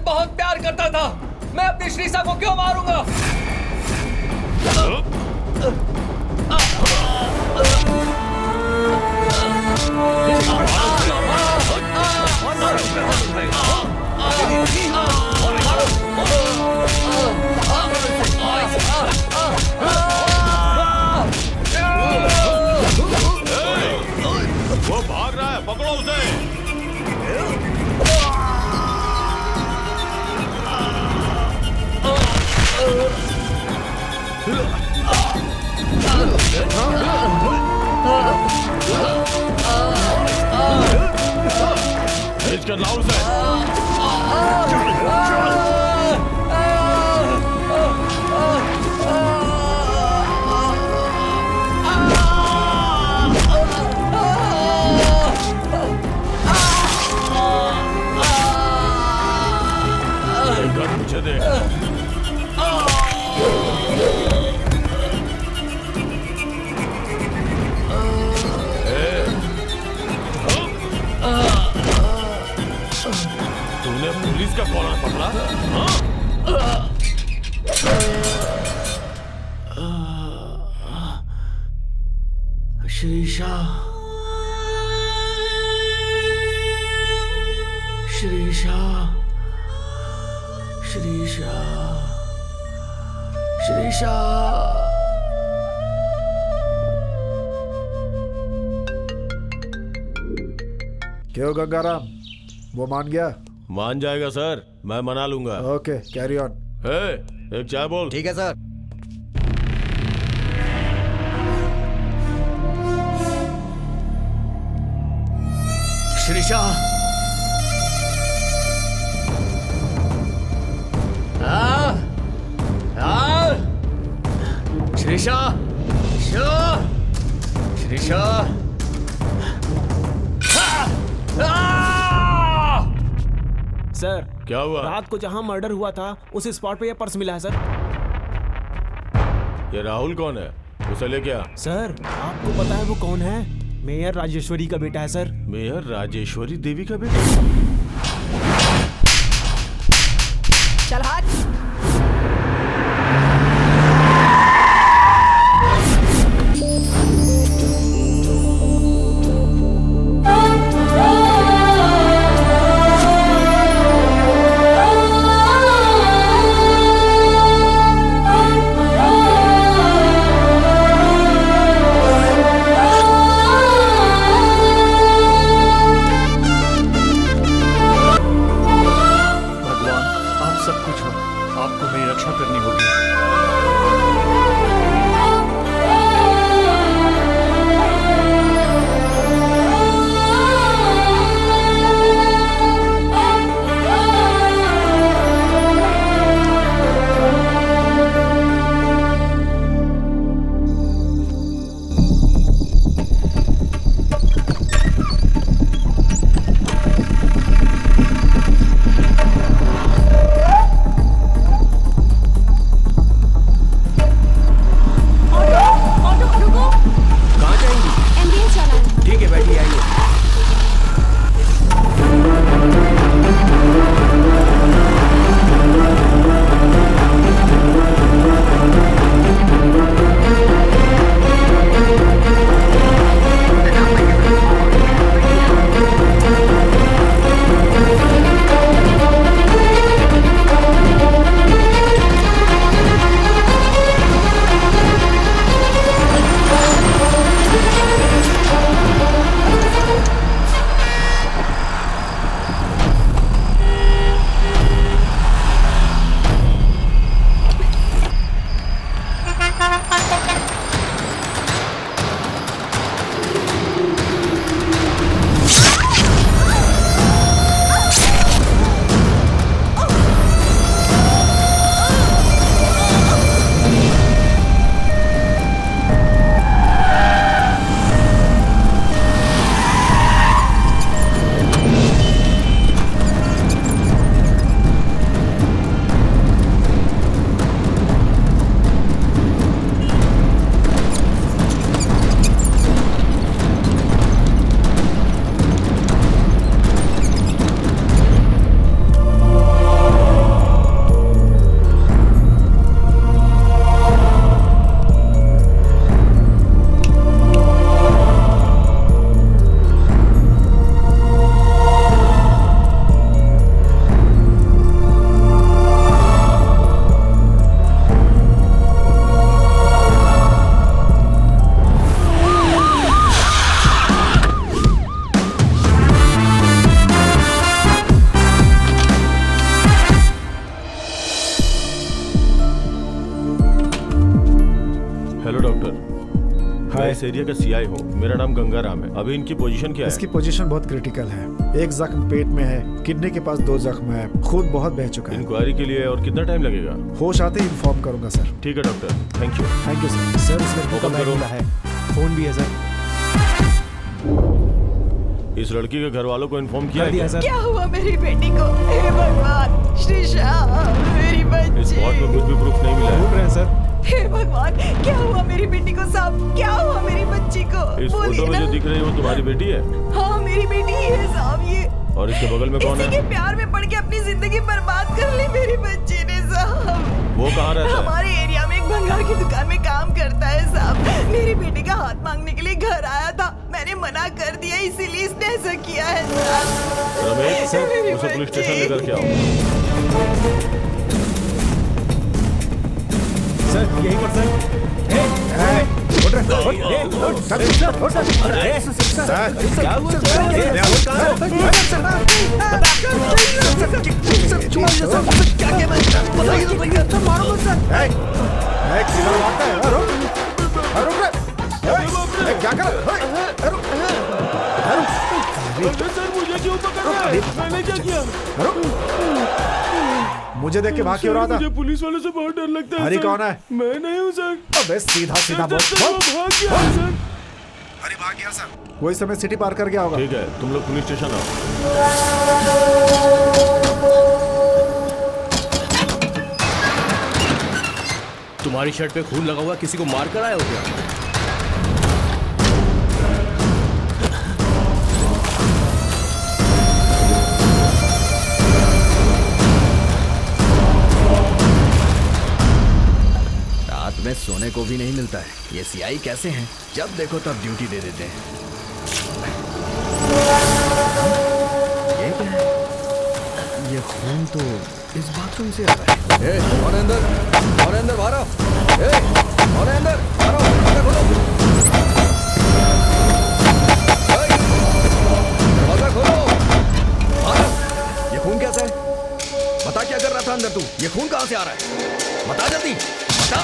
बहुत प्यार करता था। मैं अपनी श्रीसा को क्यों मारूंगा? वो भाग रहा है, पकड़ो उसे। खींच कर लाओ उसे। मुझे दे। तूने पुलिस का कॉलर पकड़ा? श्रीशा, श्रीशा, श्रीशा, श्रीशा। क्यों गंगाराम, वो मान गया? मान जाएगा सर, मैं मना लूंगा। Okay, carry on. एक चाय बोल। ठीक है सर। श्रीशा, श्रीशा, श्रीशा, सर क्या हुआ? रात को जहां मर्डर हुआ था उस स्पॉट पे ये पर्स मिला है सर। ये राहुल कौन है? उसे ले क्या? सर आपको पता है वो कौन है? मेयर राजेश्वरी का बेटा है सर। मेयर राजेश्वरी देवी का बेटा? चल हट। सब कुछ हो। हेलो डॉक्टर, मैं हाय। इस एरिया का सीआई हूँ। मेरा नाम गंगाराम है। अभी इनकी पोजीशन क्या है? इसकी पोजीशन बहुत क्रिटिकल है। एक जख्म पेट में है, किडनी के पास 2 जख्म है, खून बहुत बह चुका है। इंक्वायरी के लिए और कितना टाइम लगेगा? होश आते ही इन्फॉर्म करूंगा सर। ठीक है doctor, thank you. Thank you sir. Sir इस लड़की का ओपन बैग करो। मिला है, फोन भी है सर। इस लड़की के घर वालों को इन्फॉर्म किया कर है दिया क्या? सर। क्या हुआ मेरी बेटी को? हे भगवान, श्रीषा मेरी इस बच्ची। स्पॉट पे कुछ भी प्रूफ नहीं मिला ढूंढ है। रहे हैं सर। हे भगवान, क्या हुआ मेरी बेटी को साहब? क्या हुआ मेरी बच्ची को? इस फोटो बोलिए में ना। जो दिख रही है वो तुम्हारी बेटी है? हाँ मेरी बेटी ही है साहब ये। और इसके बगल में कौन इसी के है? प्यार में पड़ के अपनी जिंदगी बर्बाद कर ली मेरी बच्ची ने साहब। वो कहाँ रहता है? हमारे एरिया में एक भंगार की दुकान में काम करता है साहब। मेरी बेटी का हाथ मांगने के लिए घर आया था, मैंने मना कर दिया, इसीलिए इसने ऐसा किया है साहब। रमेश, मेरी उसे पुलिस बच्ची। स्टेशन लेकर के आओ। सर यहीं पर सर। उठ रहे, उठ, उठ, सर, उठ, उठ, सर, क्या हुआ क्या कर? सर मुझे क्यों पकड़ रहा है? मैंने क्या किया? मुझे देख के भाग क्यों रहा था? मुझे पुलिस वालों से बहुत डर लगता है। हरी सर। कौन है? मैं नहीं हूँ सर। अबे सीधा सीधा बोल। सर, वो भाग गया है, सर। हरी भाग गया सर। वो इस समय सिटी पार कर गया होगा। ठीक है, तुम लोग पुलिस स्टेशन आओ। तुम्हारी शर्ट पे खून लगा हुआ, किसी को मार कर आए हो क्या? रात में सोने को भी नहीं मिलता है। ये सीआई कैसे हैं? जब देखो तब ड्यूटी दे देते हैं। ये क्या है? ये खून तो इस बाथरूम से आ रहा है। ए, कौन है अंदर? कौन है अंदर? बाहर आओ। ए, कौन है अंदर? बाहर आओ, दरवाजा खोलो। ए, दरवाजा खोलो। बाहर आओ। ये खून कैसा है? बता क्या कर रहा था अंदर तू? ये खून कहाँ से आ रहा है? बता जल्दी, बता।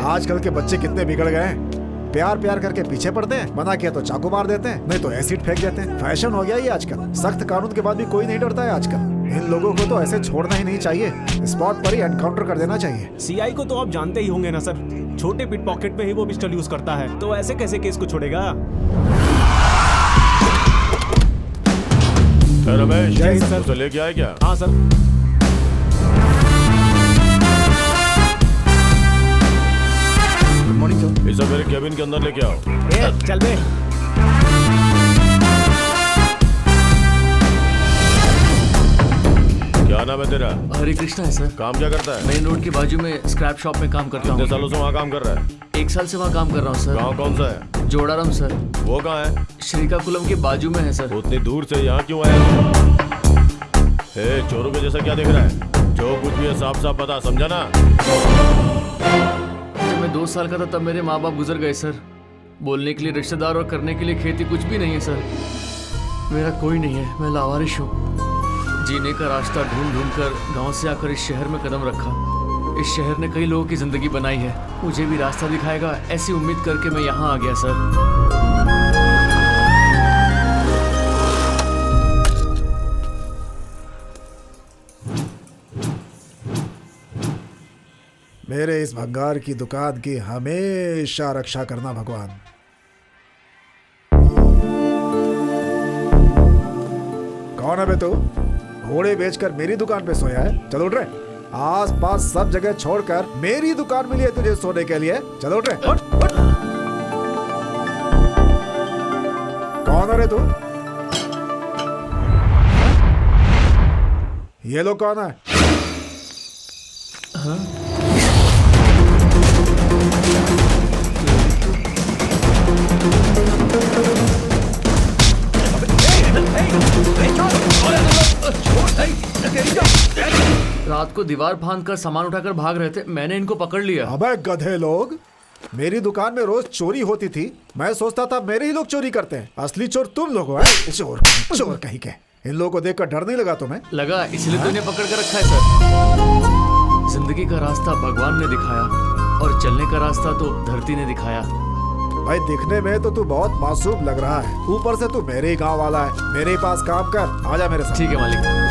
आजकल के बच्चे कितने बिगड़ गए हैं। प्यार प्यार करके पीछे पड़ते हैं, मना किया तो चाकू मार देते हैं, नहीं तो एसिड फेंक देते हैं। फैशन हो गया ये आजकल। सख्त कानून के बाद भी कोई नहीं डरता है आजकल। इन लोगों को तो ऐसे छोड़ना ही नहीं चाहिए, स्पॉट पर ही एनकाउंटर कर देना चाहिए। सीआई को तो आप जानते ही होंगे ना सर, छोटे पिट पॉकेट में ही वो पिस्टल यूज करता है, तो ऐसे कैसे केस को छोड़ेगा? रमेश, जय हिंद, सर। उसे लेके आए क्या? हाँ सर। Good morning sir. इसे मेरे केबिन के अंदर लेके आओ। ए, चल बे। क्या नाम है तेरा? हरे कृष्णा है सर। काम क्या करता है? मेन रोड के बाजू में स्क्रैप शॉप में काम करता कितने हूँ। सालों से वहाँ काम कर रहा है? 1 साल से वहाँ काम कर रहा हूँ सर। गाँव कौन सा है? जोड़ाराम सर, वो कहाँ है? श्रीकाकुलम के बाजू में है सर। उतनी दूर से यहाँ क्यों आया? हे, चोरों के जैसा क्या देख रहा है? जो कुछ भी है साफ साफ बता, समझा ना? जब मैं 2 साल का था तब मेरे माँ बाप गुजर गए सर। बोलने के लिए रिश्तेदार और करने के लिए खेती कुछ भी नहीं है सर। मेरा कोई नहीं है, मैं लावारिश हूँ। जीने का रास्ता ढूंढ ढूंढ कर गाँव से आकर इस शहर में कदम रखा। इस शहर ने कई लोगों की जिंदगी बनाई है, मुझे भी रास्ता दिखाएगा ऐसी उम्मीद करके मैं यहाँ आ गया सर। मेरे इस भंगार की दुकान की हमेशा रक्षा करना भगवान। कौन है बे तू? घोड़े बेचकर मेरी दुकान पे सोया है? चल उठ रे। आस पास सब जगह छोड़कर मेरी दुकान मिली है तुझे सोने के लिए। चल उठ रे, उठ, उठ। कौन है रे तू? ये लोग कौन है? रात को दीवार फांद कर सामान उठाकर भाग रहे थे, मैंने इनको पकड़ लिया। अबे गधे लोग, मेरी दुकान में रोज चोरी होती थी, मैं सोचता था मेरे ही लोग चोरी करते हैं, असली चोर तुम लोग हो। चोर चोर कहीं के। इन लोगों को देखकर डर नहीं लगा तुम्हें? लगा, इसलिए तो इन्हें पकड़ कर रखा है सर। जिंदगी का रास्ता भगवान ने दिखाया और चलने का रास्ता तो धरती ने दिखाया। भाई दिखने में तो तू बहुत मासूम लग रहा है, ऊपर से तू मेरे ही गांव वाला है। मेरे ही पास काम कर, आजा मेरे साथ। ठीक है मालिक।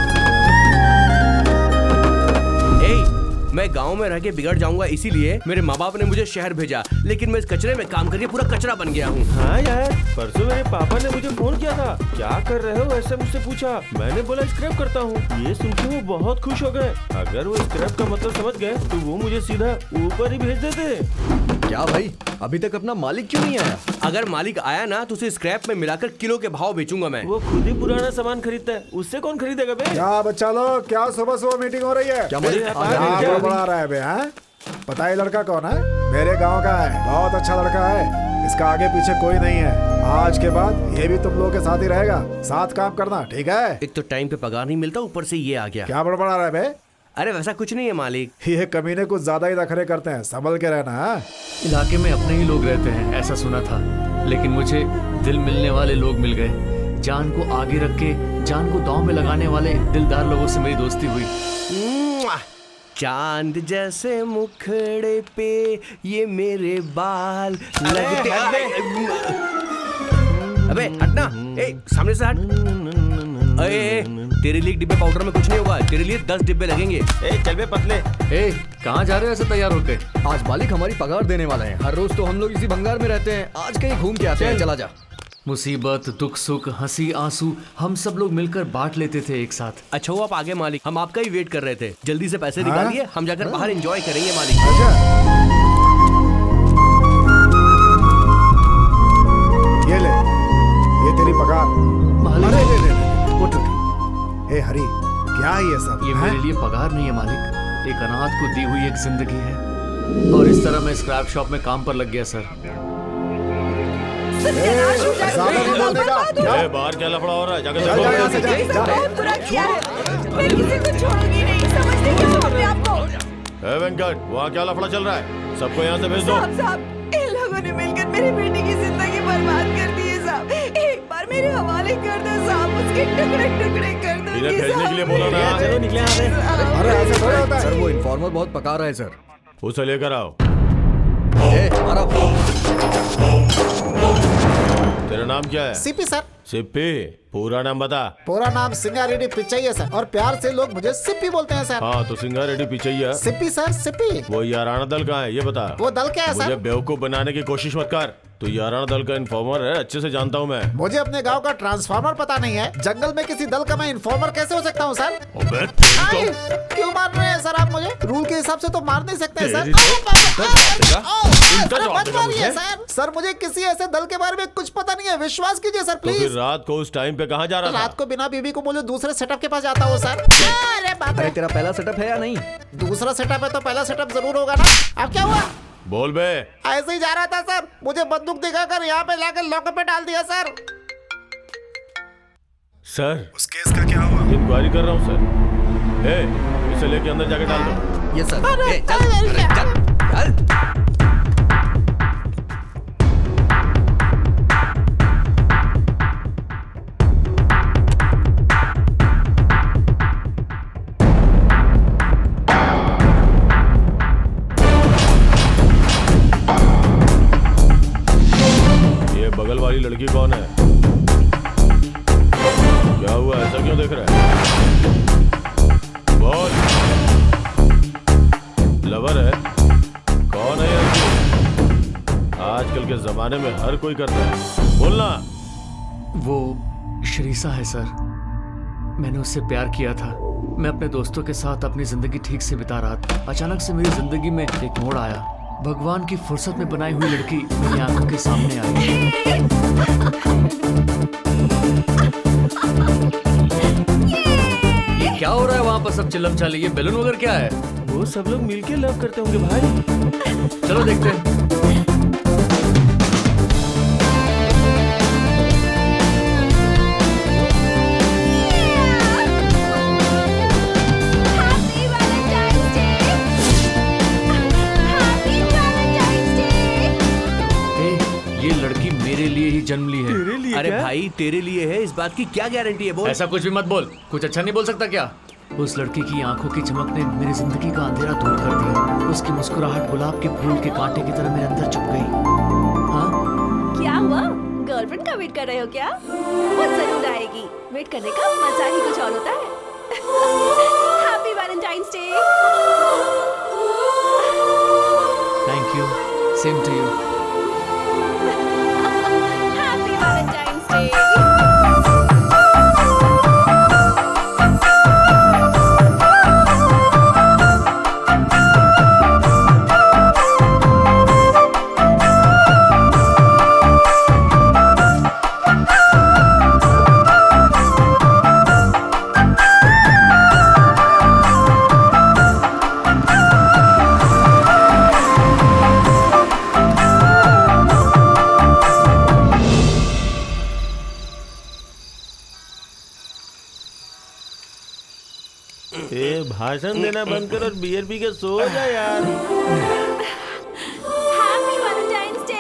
मैं गांव में रह के बिगड़ जाऊंगा, इसीलिए मेरे माँ बाप ने मुझे शहर भेजा, लेकिन मैं इस कचरे में काम करके पूरा कचरा बन गया हूँ। हाँ यार, परसों मेरे पापा ने मुझे फोन किया था, क्या कर रहे हो ऐसे मुझसे पूछा। मैंने बोला स्क्रैप करता हूँ। ये सुन के वो बहुत खुश हो गए। अगर वो स्क्रैप का मतलब समझ गए तो वो मुझे सीधा ऊपर ही भेज देते। क्या भाई, अभी तक अपना मालिक क्यों नहीं आया? अगर मालिक आया ना तो उसे स्क्रैप में मिलाकर किलो के भाव बेचूंगा मैं। वो खुद ही पुराना सामान खरीदता है, उससे कौन खरीदेगा बे? क्या बच्चा लोग, क्या सुबह सुबह मीटिंग हो रही है? क्या मालिक? क्या बड़ा रहा है बे? हैं? पता है लड़का कौन है? मेरे गांव का है, बहुत अच्छा लड़का है, इसका आगे पीछे कोई नहीं है। आज के बाद ये भी तुम लोगों के साथ ही रहेगा, साथ काम करना, ठीक है? एक तो टाइम पे पगार नहीं मिलता, ऊपर से ये आ गया। क्या बड़बड़ा रहा है बे? अरे वैसा कुछ नहीं है मालिक। ये कमीने कुछ ज्यादा ही नखरे करते हैं, संभल के रहना। हाँ? इलाके में अपने ही लोग रहते हैं ऐसा सुना था, लेकिन मुझे दिल मिलने वाले लोग मिल गए। जान को आगे रख के जान को दांव में लगाने वाले दिलदार लोगों से मेरी दोस्ती हुई। चांद जैसे मुखड़े पे ये मेरे बाल लगते। अबे हटना, सामने से हट। तेरे लिए एक डिब्बे पाउडर में कुछ नहीं होगा, तेरे लिए 10 डिब्बे लगेंगे। चल बे पतले। कहाँ जा रहे हो ऐसे तैयार होके? आज मालिक हमारी पगार देने वाला है। हर रोज तो हम लोग इसी भंगार में रहते हैं, आज कहीं घूम के आते हैं। चला जा। मुसीबत, दुख, सुख, हंसी, आंसू हम सब लोग मिलकर बांट लेते थे एक साथ। अच्छा वो आप आगे मालिक, हम आपका ही वेट कर रहे थे। जल्दी से पैसे निकालिए, हम जाकर बाहर एंजॉय करेंगे मालिक। अच्छा, ये ले, ये तेरी पगार। उठ उठ। हे हरी, क्या है ये सब? ये हैं? मेरे लिए पगार नहीं है मालिक, एक अनाथ को दी हुई एक जिंदगी है। और इस तरह मैं स्क्रैप शॉप में काम पर लग गया सर। ज्यादा नहीं बोलने का। क्या? बाहर क्या लफड़ा हो रहा है? जाकर जा, जा, यहाँ से जा, जा। बहुत बुरा किया है। मैं किसी को छोड़ूंगी नहीं, समझते क्या हो अपने आप को? वेंकट, वहाँ क्या लफड़ा चल रहा है? सबको यहाँ से भेज दो। साहब, इन लोगों ने मिलकर मेरी बेटी की जिंदगी बर्बाद कर दी है साहब। एक बार मेरे हवाले कर दो साहब, उसके टुकड़े टुकड़े कर दो। इन्हें भेजने के लिए बोला ना। चलो निकले यहाँ से। अरे ऐसे थोड़ा होता है। सर वो इन्फॉर्मर बहुत पका रहा है सर। उसे लेकर आओ। मारा। तेरा नाम क्या है? CP sir. सिप्पी, पूरा नाम बता। पूरा नाम सिंगारेड्डी पिचैया सर, और प्यार से लोग मुझे सिप्पी बोलते हैं सर। हाँ तो सिंगारेड्डी पिचैया। सिप्पी सर, सिप्पी। वो याराना दल कहाँ है ये बता। वो दल क्या है मुझे सर? बेवकूफ बनाने की कोशिश मत कर। तू याराना दल का इन्फॉर्मर है, अच्छे से जानता हूँ मैं। मुझे अपने गांव का ट्रांसफार्मर पता नहीं है, जंगल में किसी दल का मैं इन्फॉर्मर कैसे हो सकता हूँ सर? अबे आई, क्यों मार रहे हैं सर आप मुझे? रूल के हिसाब से तो मार नहीं सकते सर। अरे मत मारिए सर। सर मुझे किसी ऐसे दल के बारे में कुछ पता नहीं है, विश्वास कीजिए सर तो फिर प्लीज। रात को उस टाइम पे कहाँ जा रहा था? रात को बिना बीबी को बोले दूसरे सेटअप के पास जाता हूँ सर। अरे बाप अरे रे, तेरा पहला सेटअप है या नहीं? दूसरा सेटअप है तो पहला सेटअप जरूर होगा ना। अब क्या हुआ? बोल बे। ऐसे ही जा रहा था सर, मुझे बंदूक दिखाकर यहाँ पे लाकर लॉकअप में डाल दिया सर। सर उस केस का क्या हुआ? इंक्वायरी कर रहा हूँ सर। इसे लेके अंदर जाके डाल दो। ये सर। ये बगल वाली लड़की कौन है? क्या हुआ, ऐसा क्यों देख रहा है? बोल। लवर है? कौन है ये लड़की? आजकल के जमाने में हर कोई करता है, बोलना। वो श्रीसा है सर, मैंने उससे प्यार किया था। मैं अपने दोस्तों के साथ अपनी जिंदगी ठीक से बिता रहा था। अचानक से मेरी जिंदगी में एक मोड़ आया। भगवान की फुर्सत में बनाई हुई लड़की मेरी आंखों के सामने आई। ये क्या हो रहा है वहाँ पर? सब चिल्लम चाली, ये बैलून वगैरह क्या है? वो सब लोग मिलके लव करते होंगे भाई। चलो देखते हैं। Happy Valentine's अरे क्या? भाई तेरे लिए है, इस बात की क्या गारंटी है बोल। ऐसा कुछ भी मत बोल, कुछ अच्छा नहीं बोल सकता क्या? उस लड़की की आंखों की चमक ने मेरी जिंदगी का अंधेरा दूर कर दिया। उसकी मुस्कुराहट गुलाब के फूल के कांटे की तरह मेरे अंदर चुप गई। हाँ, क्या हुआ? गर्लफ्रेंड का वेट कर रहे हो क्या? वो जरूर आएगी। वेट करने का मजा ही कुछ और होता है। Happy Valentine's day. Thank you, same to you. Happy Valentine's day. भाषण देना बंद कर और बियर पी के सो जा यार। Happy Valentine's day.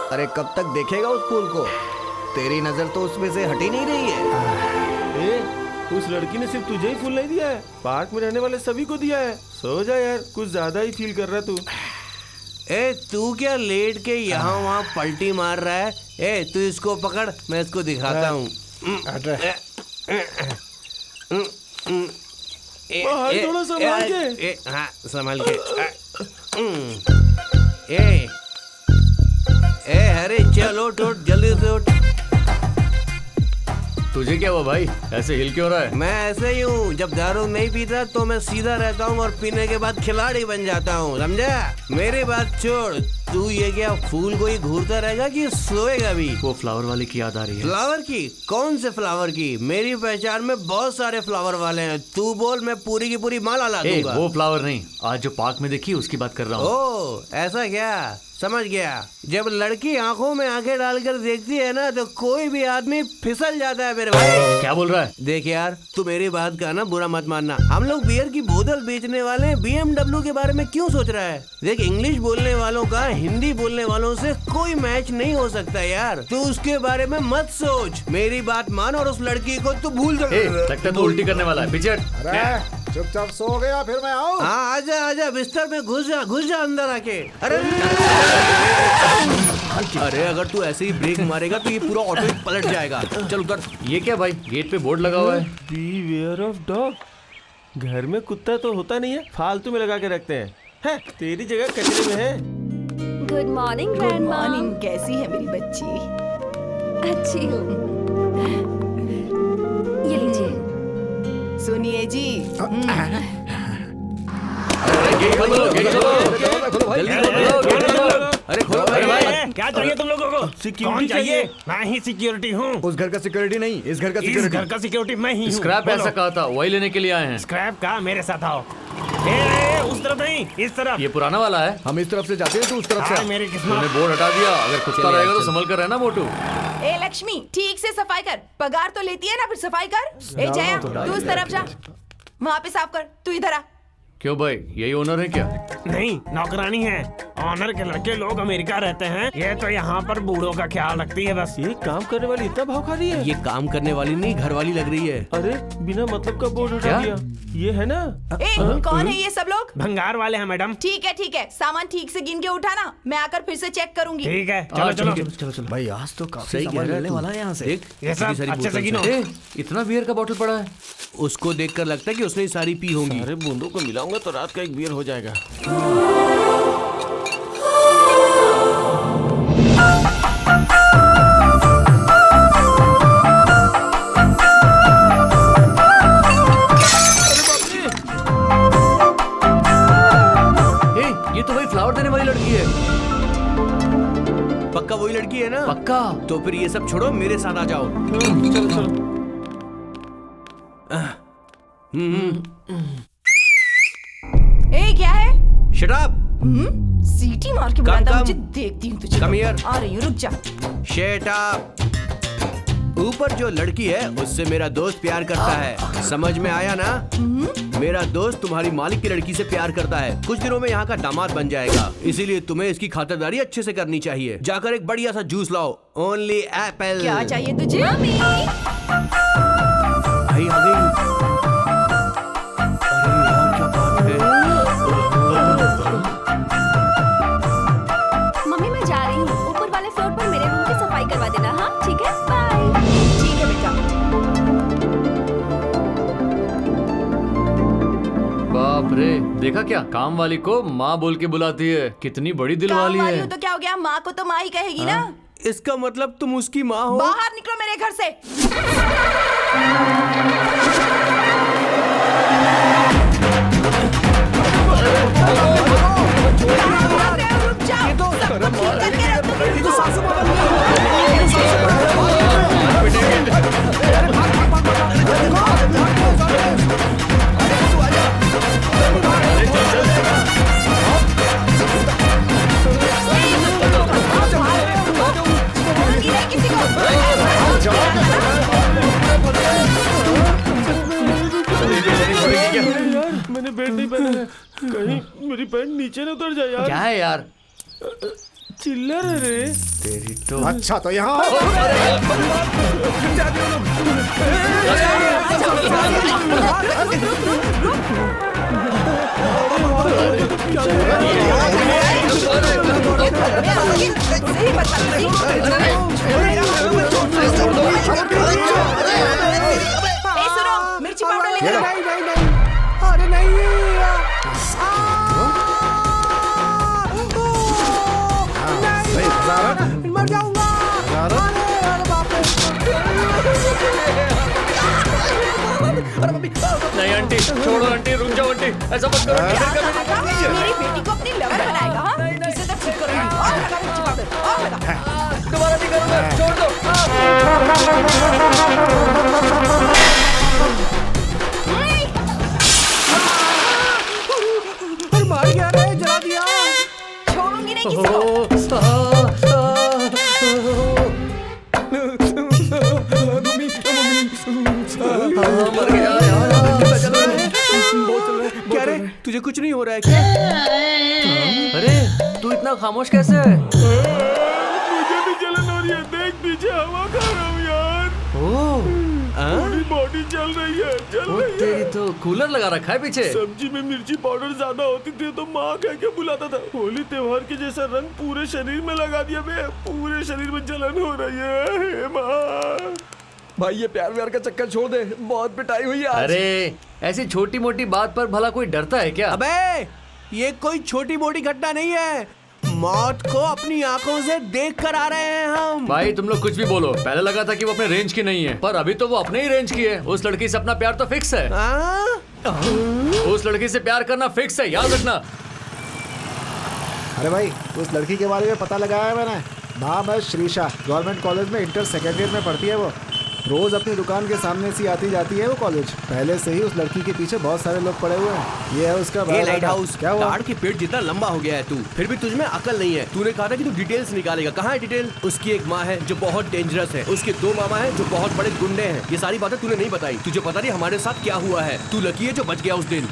अरे कब तक देखेगा उस फूल को? तेरी नजर तो उसमें से हट ही नहीं रही है। उस लड़की ने सिर्फ तुझे ही फूल नहीं दिया है, पार्क में रहने वाले सभी को दिया है। सो जा यार, कुछ ज्यादा ही फील कर रहा तू। तू क्या लेट के यहाँ वहाँ पलटी मार रहा है? तू इसको पकड़, मैं इसको दिखाता हूँ। थोड़ा संभाल के। हाँ संभाल के। अरे चलो उठ जल्दी से उठ। तुझे क्या हुआ भाई, ऐसे हिल क्यों रहा है? मैं ऐसे ही हूँ, जब दारू नहीं पीता तो मैं सीधा रहता हूँ और पीने के बाद खिलाड़ी बन जाता हूँ, समझा? मेरी बात छोड़, तू ये क्या फूल को ही घूरता रहेगा कि सोएगा भी? वो फ्लावर वाले की याद आ रही है। फ्लावर की? कौन से फ्लावर की? मेरी पहचान में बहुत सारे फ्लावर वाले हैं, तू बोल मैं पूरी की पूरी माला ला दूंगा। वो फ्लावर नहीं, आज जो पार्क में देखी उसकी बात कर रहा हूँ। ओ ऐसा क्या, समझ गया। जब लड़की आंखों में आंखें डालकर देखती है ना तो कोई भी आदमी फिसल जाता है मेरे भाई। क्या बोल रहा है? देख यार, तू मेरी बात का ना बुरा मत मानना, हम लोग बियर की बोतल बेचने वाले BMW के बारे में क्यों सोच रहा है? देख, इंग्लिश बोलने वालों का हिंदी बोलने वालों से कोई मैच नहीं हो सकता यार। तू उसके बारे में मत सोच, मेरी बात मान और उस लड़की को तू भूल जा। लगता है तू उल्टी करने वाला है, पीछे हट। अरे चुपचाप सो गया, फिर मैं आऊँ? हाँ आजा आजा, बिस्तर में घुस जा अंदर आके। अरे अगर तू ऐसे ही ब्रेक मारेगा तो ये पूरा ऑटो ही पलट जाएगा। चल उधर। ये क्या भाई, गेट पे बोर्ड लगा हुआ है। Beware of dog. घर में कुत्ता तो होता नहीं है, फालतू में लगा के रखते हैं। तेरी जगह कचरे में है। Good morning good grandma. Morning, कैसी है मेरी बच्ची? अच्छी हूँ। ये लीजिए। सुनिए जी, गेट खोलो, गेट खोलो, जल्दी खोलो। अरे खोलो भाई। क्या चाहिए तुम लोगों को? सिक्योरिटी चाहिए? मैं ही सिक्योरिटी हूँ। उस घर का सिक्योरिटी नहीं, इस घर का इस सिक्योरिटी। घर का सिक्योरिटी मैं ही हूँ। स्क्रैप ऐसा कहा था, वही लेने के लिए आए हैं। स्क्रैप का? मेरे साथ आओ। उस तरफ नहीं, इस तरफ। ये पुराना वाला है। हम इस तरफ से जाते हैं, तू उस तरफ से हाँ, आ। मेरी तूने किस्मत। बोर्ड हटा दिया, अगर कुत्ता रहेगा तो संभल कर रहना मोटू। ए लक्ष्मी, ठीक से सफाई कर, पगार तो लेती है ना, फिर सफाई कर। ए जया, तू उस तरफ जा, वहाँ पे साफ कर, तू इधर आ। क्यों भाई, यही ओनर है क्या? नहीं, नौकरानी है। ऑनर के लड़के लोग अमेरिका रहते हैं, ये तो यहाँ पर बूढ़ों का ख्याल रखती है बस। ये काम करने वाली इतना भाव खा रही है। ये काम करने वाली नहीं, घर वाली लग रही है। अरे बिना मतलब का बोर्ड हटा क्या? दिया। ये है ना? ए कौन है ये सब लोग? भंगार वाले हैं मैडम। ठीक है, सामान ठीक से गिन के उठाना, मैं आकर फिर से चेक करूंगी। ठीक है, चलो चलो। चलो चलो। भाई आज तो काफी सही कह सामान रहा है मिलने तू। वाला है यहाँ से। देख, ये सब इतनी सारी अच्छे से बोतल गिनो। है। इतना बियर का बोतल पड़ा है। उसको देखकर लगता है कि उसने सारी पी होंगी। अरे बूंदों को मिलाऊंगा तो रात का एक बियर हो जाएगा। ये तो वही फ्लावर देने वाली लड़की है। पक्का वही लड़की है ना? पक्का। तो फिर ये सब छोड़ो, मेरे साथ आ जाओ। चलो चलो। ए क्या है? Shut up. सीटी मार के बुलाता, मुझे देखती हूँ तुझे। Come here. आ रही हूँ, रुक जा। Shut up. ऊपर जो लड़की है उससे मेरा दोस्त प्यार करता है, समझ में आया ना? मेरा दोस्त तुम्हारी मालिक की लड़की से प्यार करता है, कुछ दिनों में यहाँ का दामाद बन जाएगा, इसीलिए तुम्हें इसकी खातिरदारी अच्छे से करनी चाहिए। जाकर एक बढ़िया सा जूस लाओ, ओनली एप्पल। क्या चाहिए तुझे? मम्मी। आई आ गई। अरे यार क्या बात है। मम्मी मैं जा रही हूँ, ऊपर वाले फ्लोर पर मेरे रूम की सफाई करवा देना। हाँ ठीक है, बाय। ठीक है बेटा। बाप रे, देखा क्या, काम वाली को माँ बोल के बुलाती है, कितनी बड़ी दिल वाली है। तो क्या हो गया, माँ को तो माँ ही कहेगी ना। इसका मतलब तुम उसकी माँ हो? बाहर निकलो मेरे घर से। रुक जाओ, सबको ठीक करके रख दो। ये तो सासू माँ बन गई। किसी को यार मैंने बेल्ट नहीं पहना है, कहीं मेरी पैंट नीचे न उतर जाए यार। क्या है यार? चिल्लर है रे। तेरी तो अच्छा तो यहाँ मिर्ची पाउडर लेकर अरे नहीं, मर जाऊंगा। नहीं आंटी, छोड़ो आंटी, रुक जाओ आंटी, ऐसा मत करो। मेरी बेटी को अपनी लवर बनाएगा। हाँ इसे तो ठीक करो। और लगा मिर्ची पाउडर, और लगा। दोबारा नहीं करूंगा, छोड़ दो। मार गया रे, जला दिया। छोड़ूंगी नहीं किसी को। मर गया यार। क्या रे, तुझे कुछ नहीं हो रहा है क्या? अरे तू इतना खामोश कैसे है? मुझे भी जलन हो रही है, देख पीछे हवा खा रहा हूँ यार। पूरी बॉडी जल रही है, जल रही है। तेरी तो कूलर लगा रखा है पीछे। सब्जी में मिर्ची पाउडर ज्यादा होती थी तो माँ कह के बुलाता था। होली त्योहार के जैसा रंग पूरे शरीर में लगा दिया बे, पूरे शरीर में जलन हो रही है। हे माँ। भाई ये प्यार व्यार का चक्कर छोड़ दे, बहुत पिटाई हुई है आज। अरे ऐसी छोटी मोटी बात पर भला कोई डरता है क्या? अबे ये कोई छोटी मोटी घटना नहीं है, मौत को अपनी आंखों से देख कर आ रहे हैं हम। भाई तुम लोग कुछ भी बोलो, पहले लगा था कि वो अपने रेंज की नहीं है, पर अभी तो वो अपने ही रेंज की है। उस लड़की से अपना प्यार तो फिक्स है। उस लड़की से प्यार करना फिक्स है, याद रखना। अरे भाई उस लड़की के बारे में पता लगाया है मैंने, नाम है श्रीषा, गवर्नमेंट कॉलेज में इंटर सेकेंड ईयर में पढ़ती है वो। रोज अपनी दुकान के सामने से आती जाती है वो कॉलेज। पहले से ही उस लड़की के पीछे बहुत सारे लोग पड़े हुए हैं। ये है उसका लाइट हाउस। क्या हुआ? गार्ड के पेट जितना लंबा हो गया है तू, फिर भी तुझमें अकल नहीं है। तूने कहा था कि तू डिटेल्स निकालेगा, कहाँ है डिटेल? उसकी एक माँ है जो बहुत डेंजरस है, उसके 2 मामा है जो बहुत बड़े गुंडे हैं। ये सारी बातें तूने नहीं बताई। तुझे पता नहीं हमारे साथ क्या हुआ है। तू लकी है जो बच गया उस दिन।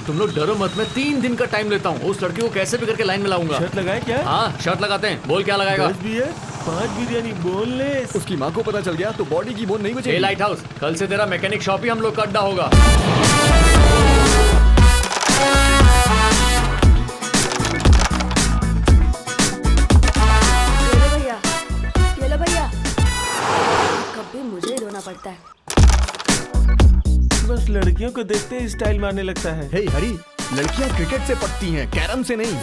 तुम लोग डरो मत, मैं 3 दिन का टाइम लेता हूँ। उस लड़की को कैसे भी करके लाइन में लाऊंगा। शर्त लगाए क्या? हाँ शर्त लगाते हैं, बोल क्या लगाएगा? 10 बियर 5 बिरयानी बोल ले। उसकी माँ को पता चल गया तो बॉडी की बोन नहीं बचेगी। लाइट हाउस, कल से तेरा मैकेनिक शॉप ही हम लोग का अड्डा होगा। ये लो भैया, कभी मुझे रोना पड़ता है। बस लड़कियों को देखते ही स्टाइल मारने लगता है। हे हरी, लड़कियां क्रिकेट से पटती हैं, कैरम से नहीं।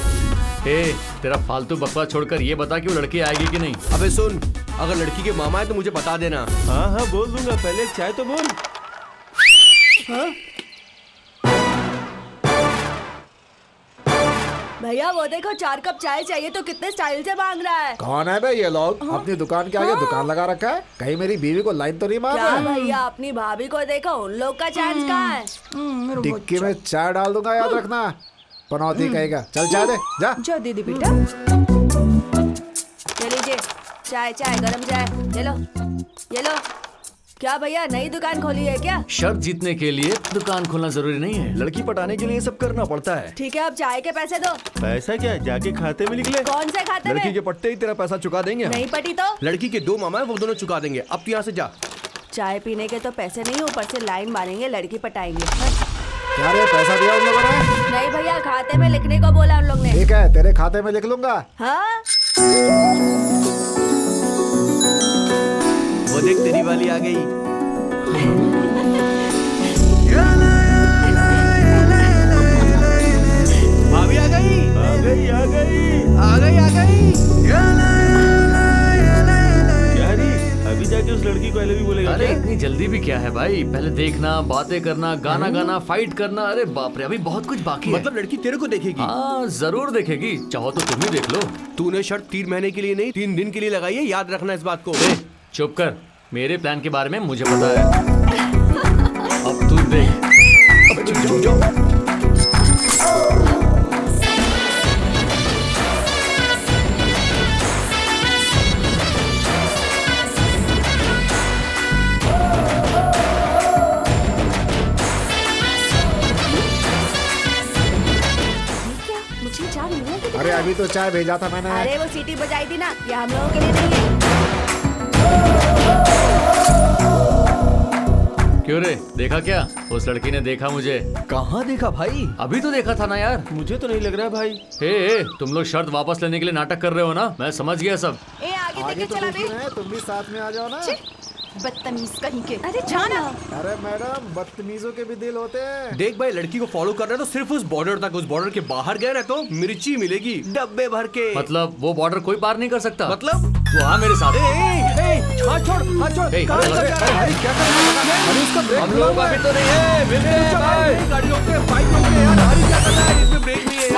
तेरा फालतू बकवास छोड़कर ये बता कि वो लड़की आएगी कि नहीं। अबे सुन, अगर लड़की के मामा है तो मुझे बता देना। हाँ बोल दूंगा, पहले एक चाय तो बोल। भैया वो देखो 4 कप चाय चाहिए तो कितने स्टाइल से मांग रहा है। कौन है बे ये लोग? अपनी दुकान के आगे दुकान लगा रखा है, कहीं मेरी बीवी को लाइन तो नहीं मार क्या रहा है? भैया अपनी भाभी को देखो, उन लोग का चांस कहाँ है? डिक्की में चाय डाल दूंगा, याद रखना। पनौती कहेगा। चल चाय दे, जा। जो दीदी बेटा, ये लीजिए चाय चाय गरम चाय। ये लो। क्या भैया नई दुकान खोली है क्या? शर्त जीतने के लिए दुकान खोलना जरूरी नहीं है। लड़की पटाने के लिए ये सब करना पड़ता है। ठीक है अब चाय के पैसे दो। पैसा क्या जाके खाते में निकले? कौन से खाते लड़की में? के पट्टे ही तेरा पैसा चुका देंगे हम। नहीं पटी तो? लड़की के 2 मामा है, वो दोनों चुका देंगे। अब तू यहाँ से जा। चाय पीने के तो पैसे नहीं, ऊपर से लाइन मारेंगे, लड़की पटाएंगे। क्या रे, पैसा दिया उन लोगों ने? नहीं भैया खाते में लिखने को बोला उन लोग ने। ठीक है, तेरे खाते में लिख लूंगा। हाँ वो देख तेरी वाली आ गई। भाभी आ गई। क्या री अभी जाके उस लड़की को आई लव यू बोलेगा अरे क्या? इतनी जल्दी भी क्या है भाई, पहले देखना, बातें करना, गाना गाना, फाइट करना। अरे बाप रे, अभी बहुत कुछ बाकी है। मतलब लड़की तेरे को देखेगी? हाँ जरूर देखेगी, चाहो तो तुम ही देख लो। तूने शर्त 3 महीने के लिए नहीं 3 दिन के लिए लगाई है, याद रखना इस बात को। चुप कर, मेरे प्लान के बारे में मुझे पता है। अब तू देख। मुझे चाय मिल रही है। अरे अभी तो चाय भेजा था मैंने। अरे वो सीटी बजाई थी ना, ये हम लोगों के लिए नहीं है। क्यों रे, देखा क्या? उस लड़की ने देखा मुझे। कहाँ देखा भाई? अभी तो देखा था ना यार। मुझे तो नहीं लग रहा है भाई। हे, तुम लोग शर्त वापस लेने के लिए नाटक कर रहे हो ना? मैं समझ गया सब। ए आगे आगे देख तो के चला देखी है, तुम भी साथ में आ जाओ ना। बदतमीज कहीं के। अरे जाना। अरे मैडम, बदतमीजों के भी दिल होते हैं। देख भाई, लड़की को फॉलो कर रहा है तो सिर्फ उस बॉर्डर तक, उस बॉर्डर के बाहर गए ना तो मिर्ची मिलेगी डब्बे भर के। मतलब वो बॉर्डर कोई पार नहीं कर सकता? मतलब तो हाँ मेरे साथ। हाथ छोड़, हाथ छोड़। ए, कहाँ अरे, जा रहा है? क्या कर रहा है? अरे उसका ब्रेक हम लोगों का भी तो नहीं है। मिलते हैं, बाय। नहीं, गाड़ी रोकते हैं, बाइक रोकते हैं यार। हरी क्या कर रहा है? इसमें ब्रेक नहीं है यार।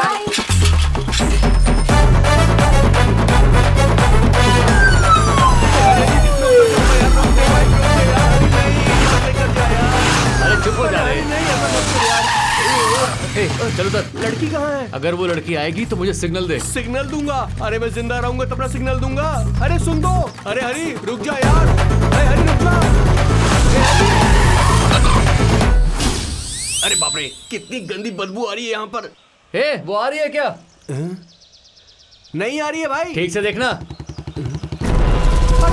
अरे चुप हो जा रहे। चलो तर, लड़की कहाँ है? अगर वो लड़की आएगी तो मुझे सिग्नल दे। सिग्नल दूंगा? अरे मैं जिंदा रहूंगा तब ना सिग्नल दूंगा। अरे सुन दो। अरे हरी रुक जा यार। अरे हरी रुक जा। अरे बाप रे, कितनी गंदी बदबू आ रही है यहाँ पर। हे, वो आ रही है क्या? नहीं आ रही है भाई। ठीक से देखना। अरे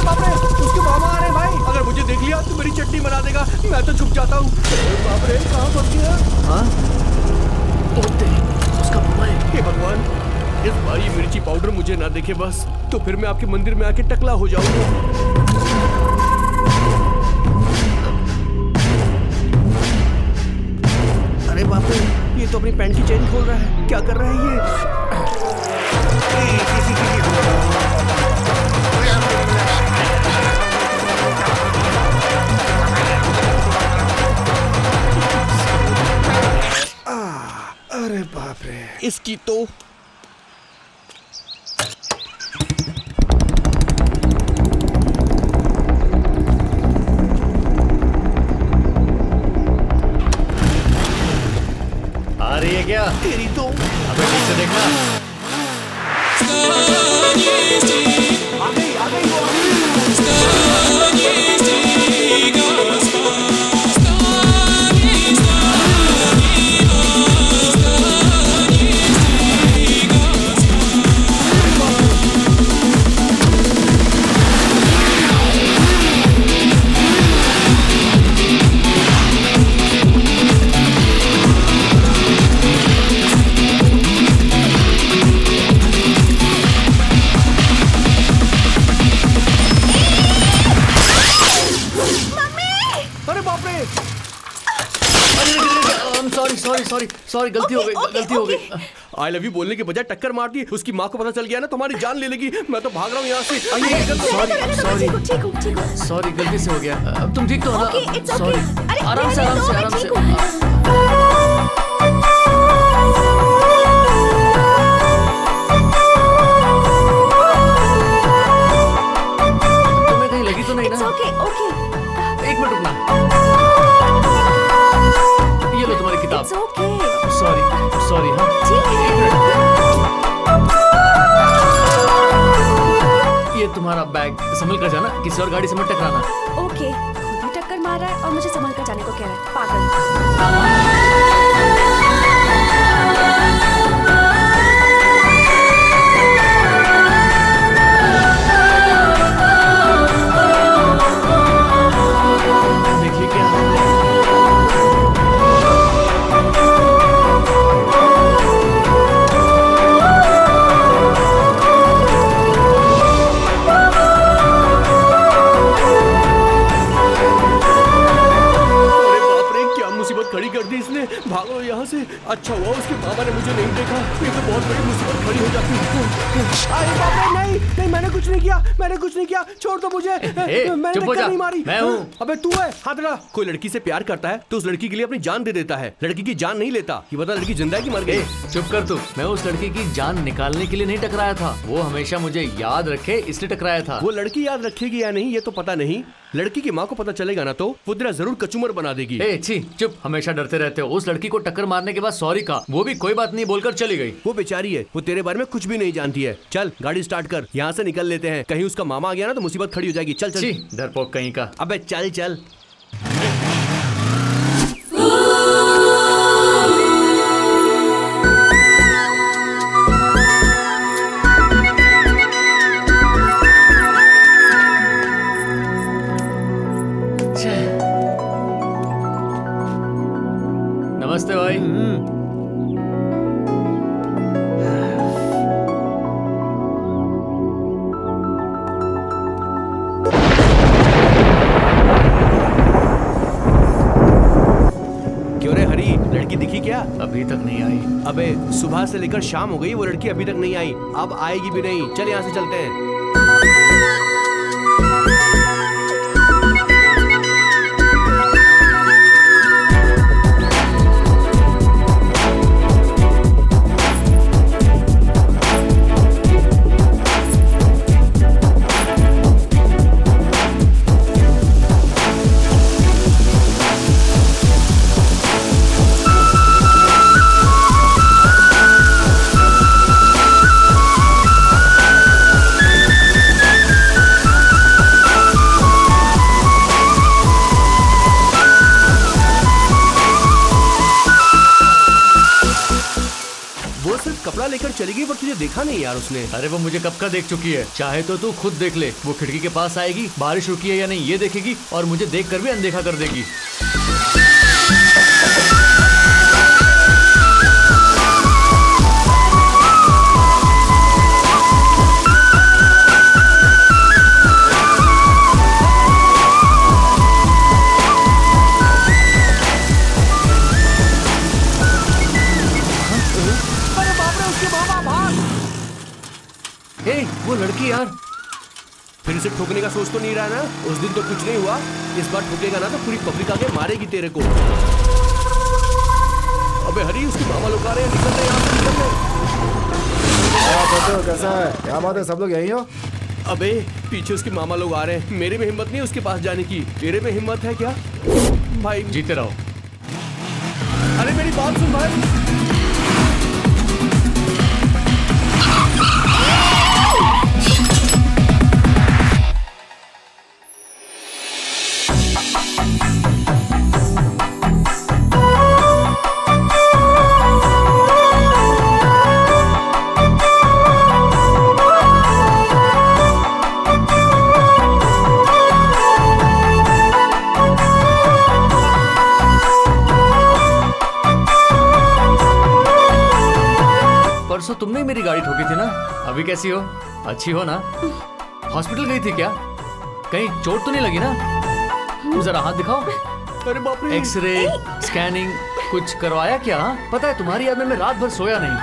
बाप रे, उसके मामा आ रहे हैं भाई। अगर मुझे देख लिया तो मेरी चटनी बना देगा। मैं तो छुप जाता हूँ। अरे बाप रे, कहाँ फंस गया? हाँ? उसका मामा है। हे भगवान, इस बार ये मिर्ची पाउडर मुझे ना देखे बस, तो फिर मैं आपके मंदिर में आके टकला हो जाऊंगा। अरे बाप रे, ये तो अपनी पैंट की चेन खोल रहा है। क्या कर रहा है ये? अरे बाप रे, इसकी तो आ रही है क्या? तेरी तो अबे ठीक से देखना। आ गई वो आ गई। अरे बाप रे, सॉरी, गलती हो गई। आई लव यू बोलने के बजाय टक्कर मारती। उसकी माँ को पता चल गया ना, तुम्हारी जान ले लेगी। मैं तो भाग रहा हूँ यहाँ से। आइए, निकल दो। सॉरी, गलती से हो गया। अब तुम ठीक तो हो Okay, ना? it's okay. सॉरी, अरे, आराम से, रहने दो, मैं आराम ठीक से। तुम्हें कहीं लगी तो नहीं ना? ओके एक मिनट रुकना। ये लो तुम्हारी किताब। It's okay. सॉरी हाँ। ठीक है। एक मिनट। ये तुम्हारा बैग संभल कर जाना, किसी और गाड़ी से मत टकराना। ओके, खुद ही टक्कर मार रहा है और मुझे संभल कर जाने को कह रहा है, पागल। देखिए क्या मुसीबत खड़ी कर दी इसने। भागो यहाँ से। अच्छा हुआ उसके मामा ने मुझे नहीं देखा, ये तो बहुत बड़ी मुसीबत खड़ी हो जाती। अरे बाप रे, नहीं नहीं, मैंने कुछ नहीं किया, मैंने कुछ नहीं किया, छोड़ दो मुझे। मैंने टक्कर नहीं मारी। मैं हूँ। अबे तू है, हाथ लगा। कोई लड़की से प्यार करता है तो उस लड़की के लिए अपनी जान दे देता है, लड़की की जान नहीं लेता। ये बता लड़की जिंदा है कि मर गई? चुप कर तू। मैं उस लड़की की जान निकालने के लिए नहीं टकराया था, वो हमेशा मुझे याद रखे इसलिए टकराया था। वो लड़की याद रखेगी या नहीं ये तो पता नहीं, लड़की की माँ को पता चलेगा ना तो वो तेरा जरूर कचूमर बना देगी। छी, चुप, हमेशा डरते रहते हो। उस लड़की को टक्कर मारने के बाद सॉरी कहा, वो भी कोई बात नहीं बोलकर चली गई। वो बेचारी है, वो तेरे बारे में कुछ भी नहीं जानती है। चल गाड़ी स्टार्ट कर, यहाँ से निकल लेते हैं। कहीं उसका मामा आ गया ना तो मुसीबत खड़ी हो जाएगी। चल चल। डरपोक कहीं का। अबे चल चल। नमस्ते भाई। क्यों रे हरी, लड़की दिखी क्या? अभी तक नहीं आई। अबे सुबह से लेकर शाम हो गई, वो लड़की अभी तक नहीं आई, अब आएगी भी नहीं। चल यहाँ से चलते हैं। कपड़ा लेकर चली गई पर तुझे देखा नहीं यार उसने। अरे वो मुझे कब का देख चुकी है, चाहे तो तू खुद देख ले। वो खिड़की के पास आएगी, बारिश रुकी है या नहीं ये देखेगी और मुझे देखकर भी अनदेखा कर देगी। वो लड़की यार फिर इसे ठोकने का सोच तो नहीं रहा ना? उस दिन तो कुछ नहीं हुआ, इस बार ठोकेगा ना तो पूरी पब्लिक आके मारेगी तेरे को। अबे हरी, उसके मामा लोग आ रहे हैं, निकल रहे हैं यहाँ से, निकल रहे। कैसा है? क्या बात है, सब लोग यहीं हो? अबे पीछे उसके मामा लोग आ रहे हैं, मेरे में हिम्मत नहीं है उसके पास जाने की। तेरे में हिम्मत है क्या भाई? जीते रहो। अरे मेरी बात सुन भाई। परसों तुमने मेरी गाड़ी ठोकी थी ना, अभी कैसी हो? अच्छी हो ना? हॉस्पिटल गई थी क्या? कहीं चोट तो नहीं लगी ना? जरा हाथ दिखाओ। अरे बाप रे। एक्सरे, स्कैनिंग कुछ करवाया क्या? पता है तुम्हारी याद में मैं रात भर सोया नहीं।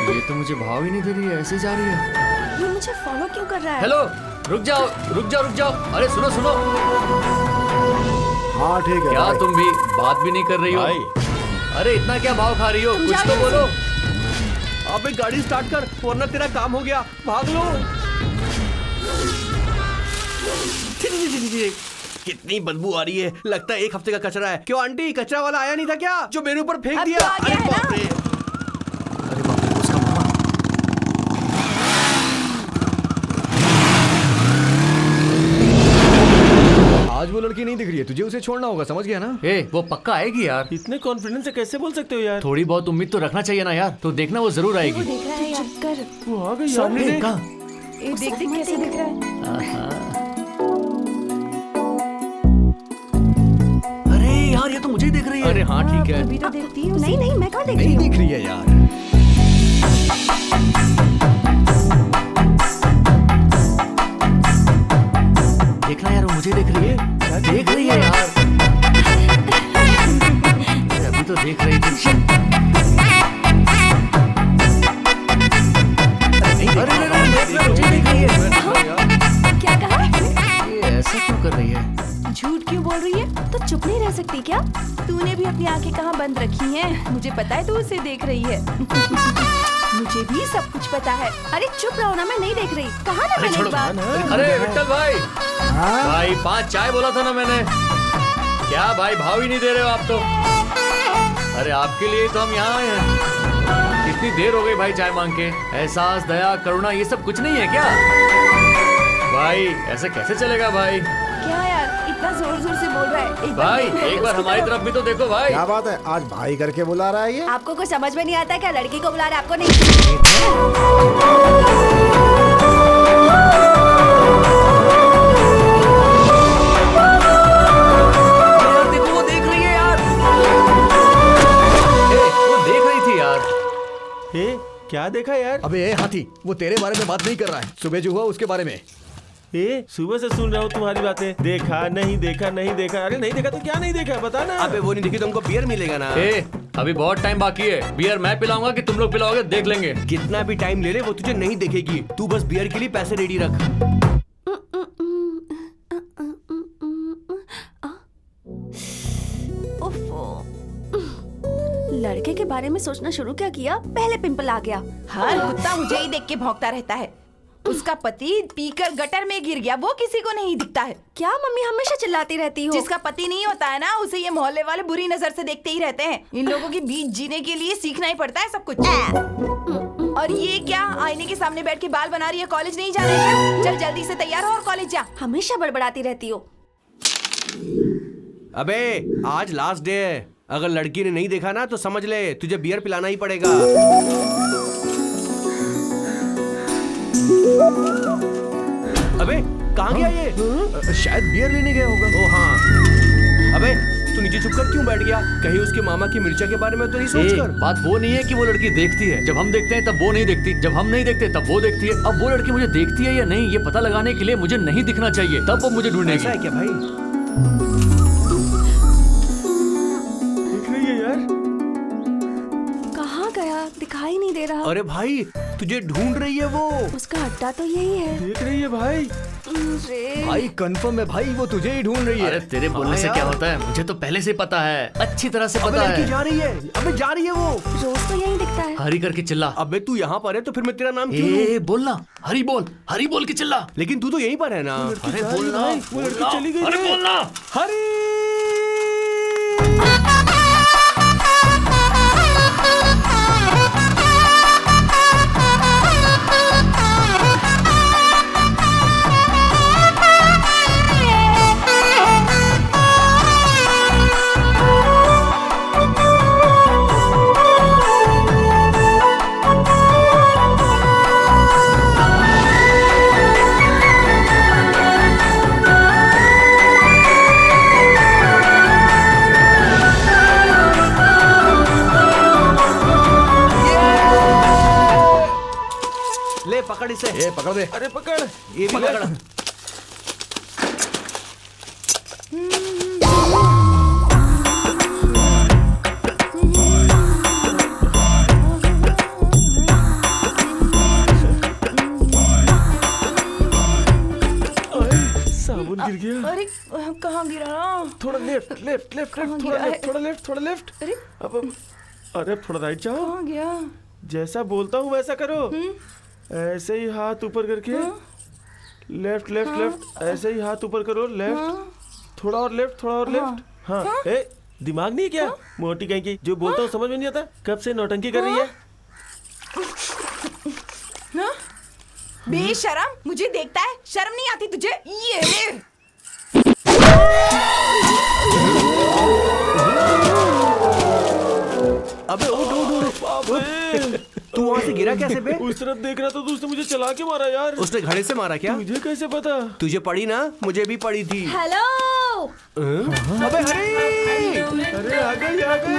ये तो मुझे भाव ही नहीं दे रही है, ऐसे जा रही है। ये मुझे फॉलो क्यों कर रहा है? हेलो, रुक जाओ रुक जाओ रुक जाओ। अरे सुनो सुनो। हाँ ठीक है। क्या तुम भी बात भी नहीं कर रही हो? अरे इतना क्या भाव खा रही हो, कुछ तो बोलो। अबे गाड़ी स्टार्ट कर वरना तेरा काम हो गया, भाग लो। कितनी बदबू आ रही है, लगता है एक हफ्ते का कचरा है। क्यों आंटी, कचरा वाला आया नहीं था क्या जो मेरे ऊपर फेंक दिया? अरे बाप रे। अरे बाप रे, उसका मामा। वो लड़की नहीं दिख रही है, तुझे उसे छोड़ना होगा, समझ गया ना? ए, वो पक्का आएगी यार। इतने कॉन्फिडेंस से कैसे बोल सकते हो यार? थोड़ी बहुत उम्मीद तो रखना चाहिए ना यार। तो देखना वो जरूर आएगी। देख रहा है यार, कर। वो आ गई यार। ए, कहाँ? देख देख कैसे दिख रहा है। अरे यार, ये तो मुझे ही देख रही है। अरे हाँ ठीक है। अभी तो देखती हूँ। नहीं नहीं, मैं कहाँ देख रही नहीं हूँ? दिख रही है यार। देखना यार, वो मुझे देख रही है। क्या देख रही है यार? अरे अभी तो देख रही थी। अरे मुझे देख रही है। क्या कहा? ये ऐसा क्यों कर रही है? झूठ क्यों बोल रही है? तो चुप नहीं रह सकती क्या? तूने भी अपनी आंखें कहाँ बंद रखी हैं? मुझे पता है तू उसे देख रही है। मुझे भी सब कुछ पता है। अरे चुप रहो ना, मैं नहीं देख रही। कहा ना मैंने एक बार। अरे विट्ठल भाई, भाई 5 चाय बोला था ना मैंने। क्या भाई भाव ही नहीं दे रहे हो आप तो? अरे आपके लिए तो हम यहाँ आए हैं। कितनी देर हो गई भाई चाय मांग के। एहसास, दया, करुणा ये सब कुछ नहीं है क्या? भाई ऐसे कैसे चलेगा भाई? क्या यार, इतना जोर जोर से बोल रहा है? भाई एक बार हमारी तरफ भी तो देखो भाई। क्या बात है, आज भाई करके बुला रहा है ये? आपको कुछ समझ में नहीं आता क्या? लड़की को बुला रहा है, आपको नहीं? यार देखो, वो देख रही है यार। वो देख रही थी यार। ए, क्या देखा यार? अबे ए हाथी, वो तेरे बारे में बात नहीं कर रहा है, सुबह जो हुआ उसके बारे में। ए, सुबह से सुन रहा हूँ तुम्हारी बातें। देखा नहीं देखा नहीं देखा। अरे नहीं देखा तो क्या नहीं देखा, बता ना। अबे वो नहीं दिखी तो हमको बियर मिलेगा ना। ए, अभी बहुत टाइम बाकी है। बियर मैं पिलाऊंगा कि तुम लोग पिलाओगे, देख लेंगे। कितना भी टाइम ले ले वो तुझे नहीं देखेगी। तू बस बियर के लिए पैसे रेडी रख। लड़के के बारे में सोचना शुरू क्या किया, पहले पिंपल आ गया। हर कुत्ता मुझे ही देख के भौंकता रहता है। उसका पति पीकर गटर में गिर गया, वो किसी को नहीं दिखता है। क्या मम्मी हमेशा चिल्लाती रहती हो? जिसका पति नहीं होता है ना, उसे ये मोहल्ले वाले बुरी नजर से देखते ही रहते हैं। इन लोगों के बीच जीने के लिए सीखना ही पड़ता है सब कुछ। और ये क्या, आईने के सामने बैठ के बाल बना रही है? कॉलेज नहीं जा रही है? चल जल्दी से तैयार हो और कॉलेज जा। हमेशा बड़बड़ाती रहती हो। अबे आज लास्ट डे है। अगर लड़की ने नहीं देखा ना तो समझ ले तुझे बियर पिलाना ही पड़ेगा। अबे कहाँ गया ये? शायद बियर लेने गया होगा। ओ हाँ। अबे तू नीचे चुप कर क्यों बैठ गया? कहीं उसके मामा की मिर्चा के बारे में तो नहीं सोच कर? बात वो नहीं है कि वो लड़की देखती है। जब हम देखते हैं तब वो नहीं देखती, जब हम नहीं देखते तब वो देखती है। अब वो लड़की मुझे देखती है या नहीं ये पता लगाने के लिए मुझे नहीं दिखना चाहिए, तब वो मुझे ढूंढेगी। ऐसा है क्या भाई? कहाँ गया, दिखाई नहीं दे रहा। अरे भाई तुझे ढूंढ रही है वो। उसका अड्डा तो यही है। देख रही है भाई। भाई कंफर्म है भाई, वो तुझे ही ढूंढ रही है। अरे तेरे बोलने से क्या होता है, मुझे तो पहले से पता है, अच्छी तरह से पता लड़की है। जा रही है। अबे जा रही है वो। रोज तो यही दिखता है। हरी करके चिल्ला। अबे तू यहाँ पर है तो फिर मैं तेरा नाम क्यों लूं? बोलना, हरी बोल, हरी बोल के चिल्ला। लेकिन तू तो यहीं पर है ना। अरे बोलना, वो लड़की चली गई। अरे बोलना। हरी। ले पकड़ इसे। ए पकड़ दे। अरे पकड़। ये भी पकड़। साबुन गिर गया। अरे कहाँ गिरा? थोड़ा लेफ्ट लेफ्ट लेफ्ट कहाँ लेफ्ट, गिरा थोड़ा है? लेफ्ट थोड़ा लेफ्ट थोड़ा लेफ्ट। अरे अब अरे थोड़ा राइट जाओ। कहाँ गया? जैसा बोलता हूँ वैसा करो। ऐसे ही हाथ ऊपर करके लेफ्ट लेफ्ट लेफ्ट, ऐसे ही हाथ ऊपर करो। लेफ्ट थोड़ा और लेफ्ट, थोड़ा और लेफ्ट। हाँ ए, दिमाग नहीं है क्या? मोटी कहीं की, जो बोलता हूँ समझ में नहीं आता। कब से नौटंकी कर रही है? बेशरम, मुझे देखता है, शर्म नहीं आती तुझे? ये तू वहाँ से गिरा कैसे बे? उस तरफ देख रहा था तो उसने मुझे चला के मारा यार। उसने घड़े से मारा क्या? मुझे कैसे पता? तुझे पड़ी ना? मुझे भी पड़ी थी। हेलो। अबे हरी! अरे आ गई आ गई।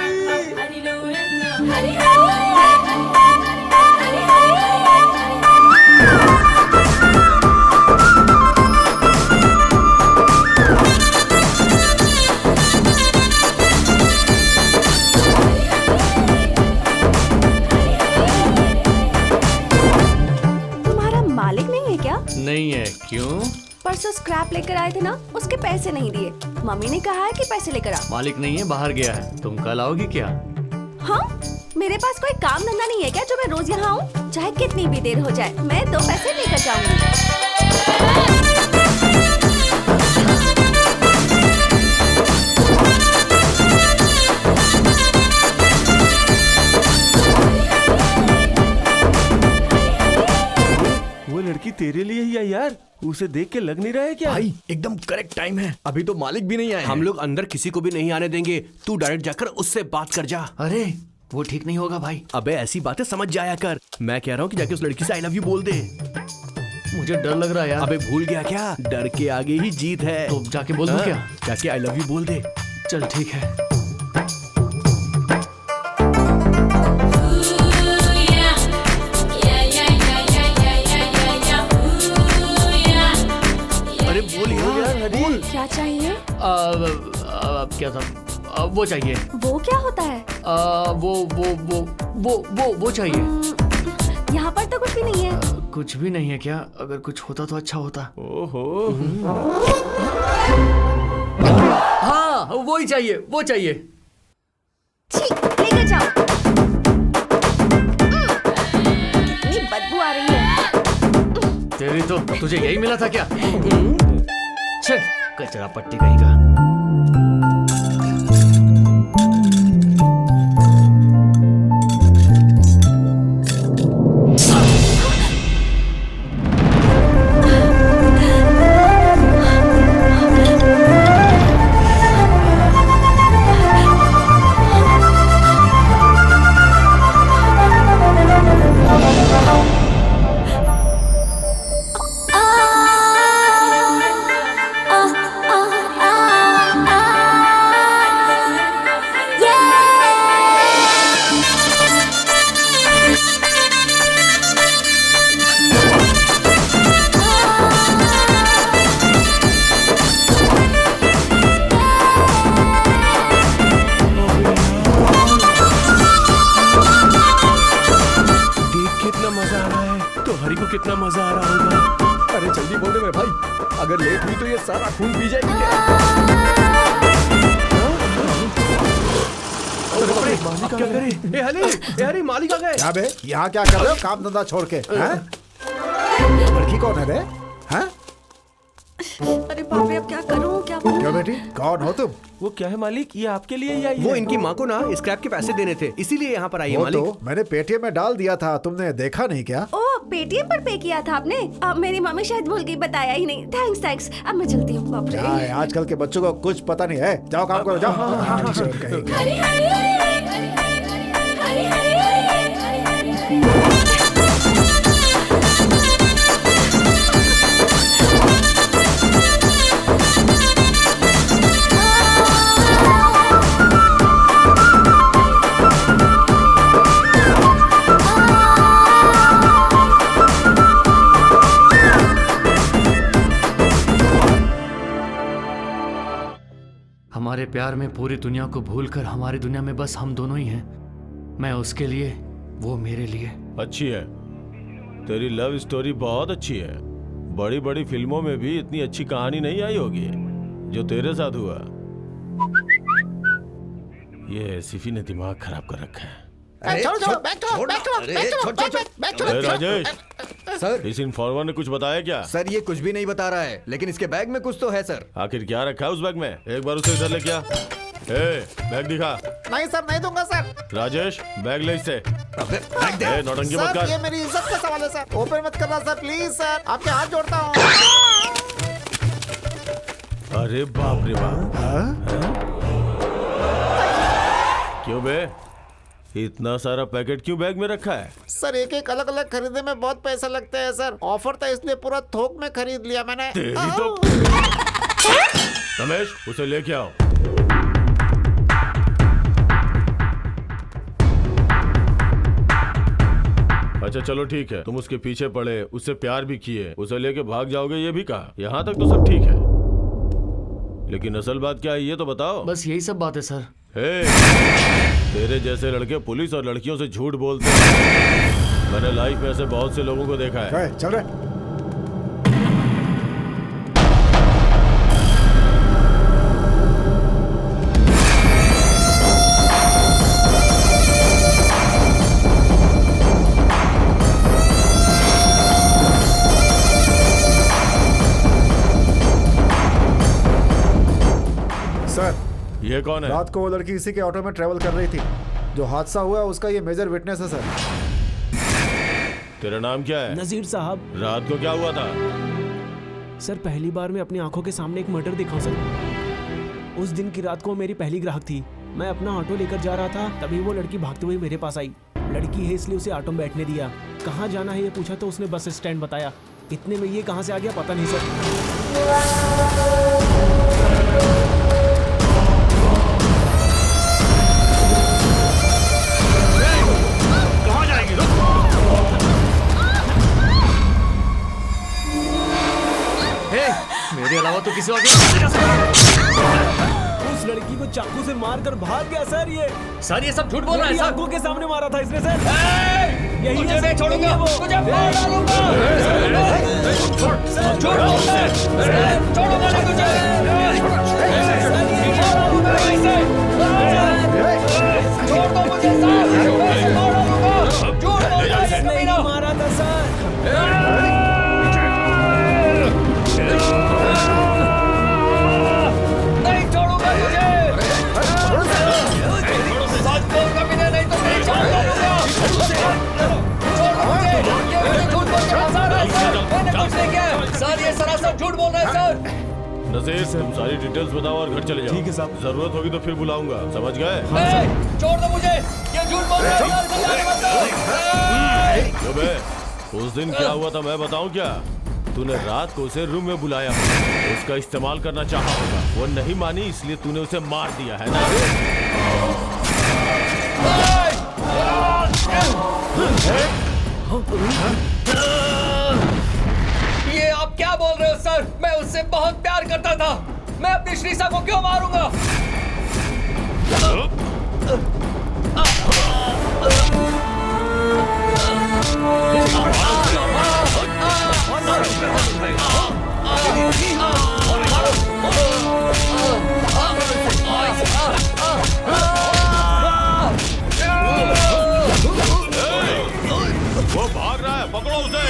तुम्हारा मालिक नहीं है क्या? नहीं है। क्यों? परसों स्क्रैप लेकर आए थे ना, उसके पैसे नहीं दिए। मम्मी ने कहा है कि पैसे लेकर आओ। मालिक नहीं है, बाहर गया है। तुम कल आओगी क्या? हाँ, मेरे पास कोई काम धंधा नहीं है क्या जो मैं रोज यहाँ आऊँ? चाहे कितनी भी देर हो जाए, मैं तो पैसे लेकर जाऊंगी। वो लड़की तेरे लिए ही आई यार। उसे देख के लग नहीं रहा है क्या? भाई एकदम करेक्ट टाइम है, अभी तो मालिक भी नहीं आए। हम लोग अंदर किसी को भी नहीं आने देंगे। तू डायरेक्ट जाकर उससे बात कर जा। अरे वो ठीक नहीं होगा भाई। अबे ऐसी बातें समझ जाया कर। मैं कह रहा हूँ कि जाके उस लड़की से आई लव यू बोल दे। मुझे डर लग रहा है यार। अबे भूल गया क्या? डर के आगे ही जीत है। तो जाके बोल दूं हाँ, क्या? जाके आई लव यू बोल दे। चल ठीक है। अरे बोल यार, बोल। क्या चाहिए? क्या था? वो चाहिए। वो क्या होता है? वो चाहिए। यहाँ पर तो कुछ भी नहीं है। कुछ भी नहीं है क्या? अगर कुछ होता तो अच्छा होता। ओहो। हाँ वो ही चाहिए, वो चाहिए। छी, लेकर जाओ। कितनी बदबू आ रही है। तेरी तो तुझे यही मिला था क्या? छे, कचरा पट्टी कहीं का। कितना मजा आ रहा होगा। अरे जल्दी बोल दे मेरे भाई, अगर लेट हुई तो ये सारा खून पी जाएगी क्या? अब क्या करें? ए हरी मालिक आ गए। क्या बे, यहाँ क्या कर रहे हो काम धंधा छोड़ के? हैं? लड़की कौन है बे? हैं? अरे बाप रे, अब क्या करूं, क्या करूं? क्यों बेटी, कौन हो तुम? वो क्या है मालिक, ये आपके लिए ही आई है। वो इनकी माँ को ना स्क्रैप के पैसे देने थे, इसीलिए यहाँ पर आई है वो मालिक। तो मैंने पेटीएम में डाल दिया था, तुमने देखा नहीं क्या? ओह, पेटीएम पर पे किया था आपने? अब मेरी मम्मी शायद भूल गई, बताया ही नहीं। थैंक्स। अब मैं चलती हूँ। बाप रे। आजकल के बच्चों को कुछ पता नहीं है। जाओ काम करो, जाओ। हमारे प्यार में पूरी दुनिया को भूलकर हमारी दुनिया में बस हम दोनों ही हैं। मैं उसके लिए, वो मेरे लिए। अच्छी है तेरी लव स्टोरी, बहुत अच्छी है। बड़ी बड़ी फिल्मों में भी इतनी अच्छी कहानी नहीं आई होगी जो तेरे साथ हुआ। ये सिफी ने दिमाग खराब कर रखा है। राजेश सर, इस इन्फॉर्मर ने कुछ बताया क्या? सर ये कुछ भी नहीं बता रहा है, लेकिन इसके बैग में कुछ तो है सर। आखिर क्या रखा है उस बैग में? एक बार उसे इधर ले क्या। बैग दिखा। नहीं सर, नहीं दूंगा सर। राजेश बैग ले इससे। नौटंकी मत सर, कर। ये मेरी इज्जत का सवाल है सर। ओपन मत करना सर, प्लीज सर, आपके हाथ जोड़ता हूँ। अरे बाप रे बाप। क्यों बे, इतना सारा पैकेट क्यों बैग में रखा है? सर एक एक अलग अलग खरीदने में बहुत पैसे लगते हैं सर। ऑफर था इसलिए पूरा थोक में खरीद लिया मैंने। तेरी तो रमेश, उसे लेके आओ। अच्छा चलो ठीक है, तुम उसके पीछे पड़े, उससे प्यार भी किए, उसे लेके भाग जाओगे ये भी कहा। यहाँ तक तो सब ठीक है, लेकिन असल बात क्या है ये तो बताओ। बस यही सब बात है सर। तेरे जैसे लड़के पुलिस और लड़कियों से झूठ बोलते हैं। मैंने लाइफ में ऐसे बहुत से लोगों को देखा है। चल रहे। सर, ये कौन है? रात को वो लड़की इसी के ऑटो में ट्रेवल कर रही थी। जो हादसा हुआ उसका ये मेजर विटनेस है सर। तेरा नाम क्या है? नजीर साहब। रात को क्या हुआ था? सर पहली बार मैं अपनी आंखों के सामने एक मर्डर देखा सर। उस दिन की रात को मेरी पहली ग्राहक थी। मैं अपना ऑटो लेकर जा रहा था, तभी वो लड़की भागते हुए मेरे पास आई। लड़की है इसलिए उसे ऑटो में बैठने दिया। कहाँ जाना है ये पूछा तो उसने बस स्टैंड बताया। इतने में ये कहाँ से आ गया पता नहीं सर। मेरे अलावा तो किसी और उस लड़की को चाकू से मारकर भाग गया सर। ये सब झूठ बोल रहा है सर। आंखों के सामने मारा था इसने सर। यही तुझे नहीं छोड़ूंगा, तुझे मार डालूंगा। छोड़ो नहीं तुझे। छोड़ दो मुझे सर। नहीं मारा था सर। नहीं छोड़ूंगा तुझे। सच बोल कमीने, नहीं तो नहीं छोड़ दूंगा। छोड़ मुझे, ये मुझे झूठ बोल के फंसा रहा है सर। मैंने कुछ नहीं किया सर, ये सरासर झूठ बोल रहा है सर। नजीर, तुम सारी डिटेल्स बताओ और घर चले जाओ। ठीक है साहब। जरूरत होगी तो फिर बुलाऊंगा, समझ गए? छोड़ दो मुझे, ये झूठ बोल रहा है सर। जो बे, उस दिन क्या हुआ था मैं बताऊं क्या? तूने रात को उसे रूम में बुलाया, उसका इस्तेमाल करना चाहा होगा, वो नहीं मानी इसलिए तूने उसे मार दिया है ना? ये आप क्या बोल रहे हो सर? मैं उससे बहुत प्यार करता था, मैं अपनी श्रीषा को क्यों मारूंगा? वो भाग रहा है, पकड़ो उसे।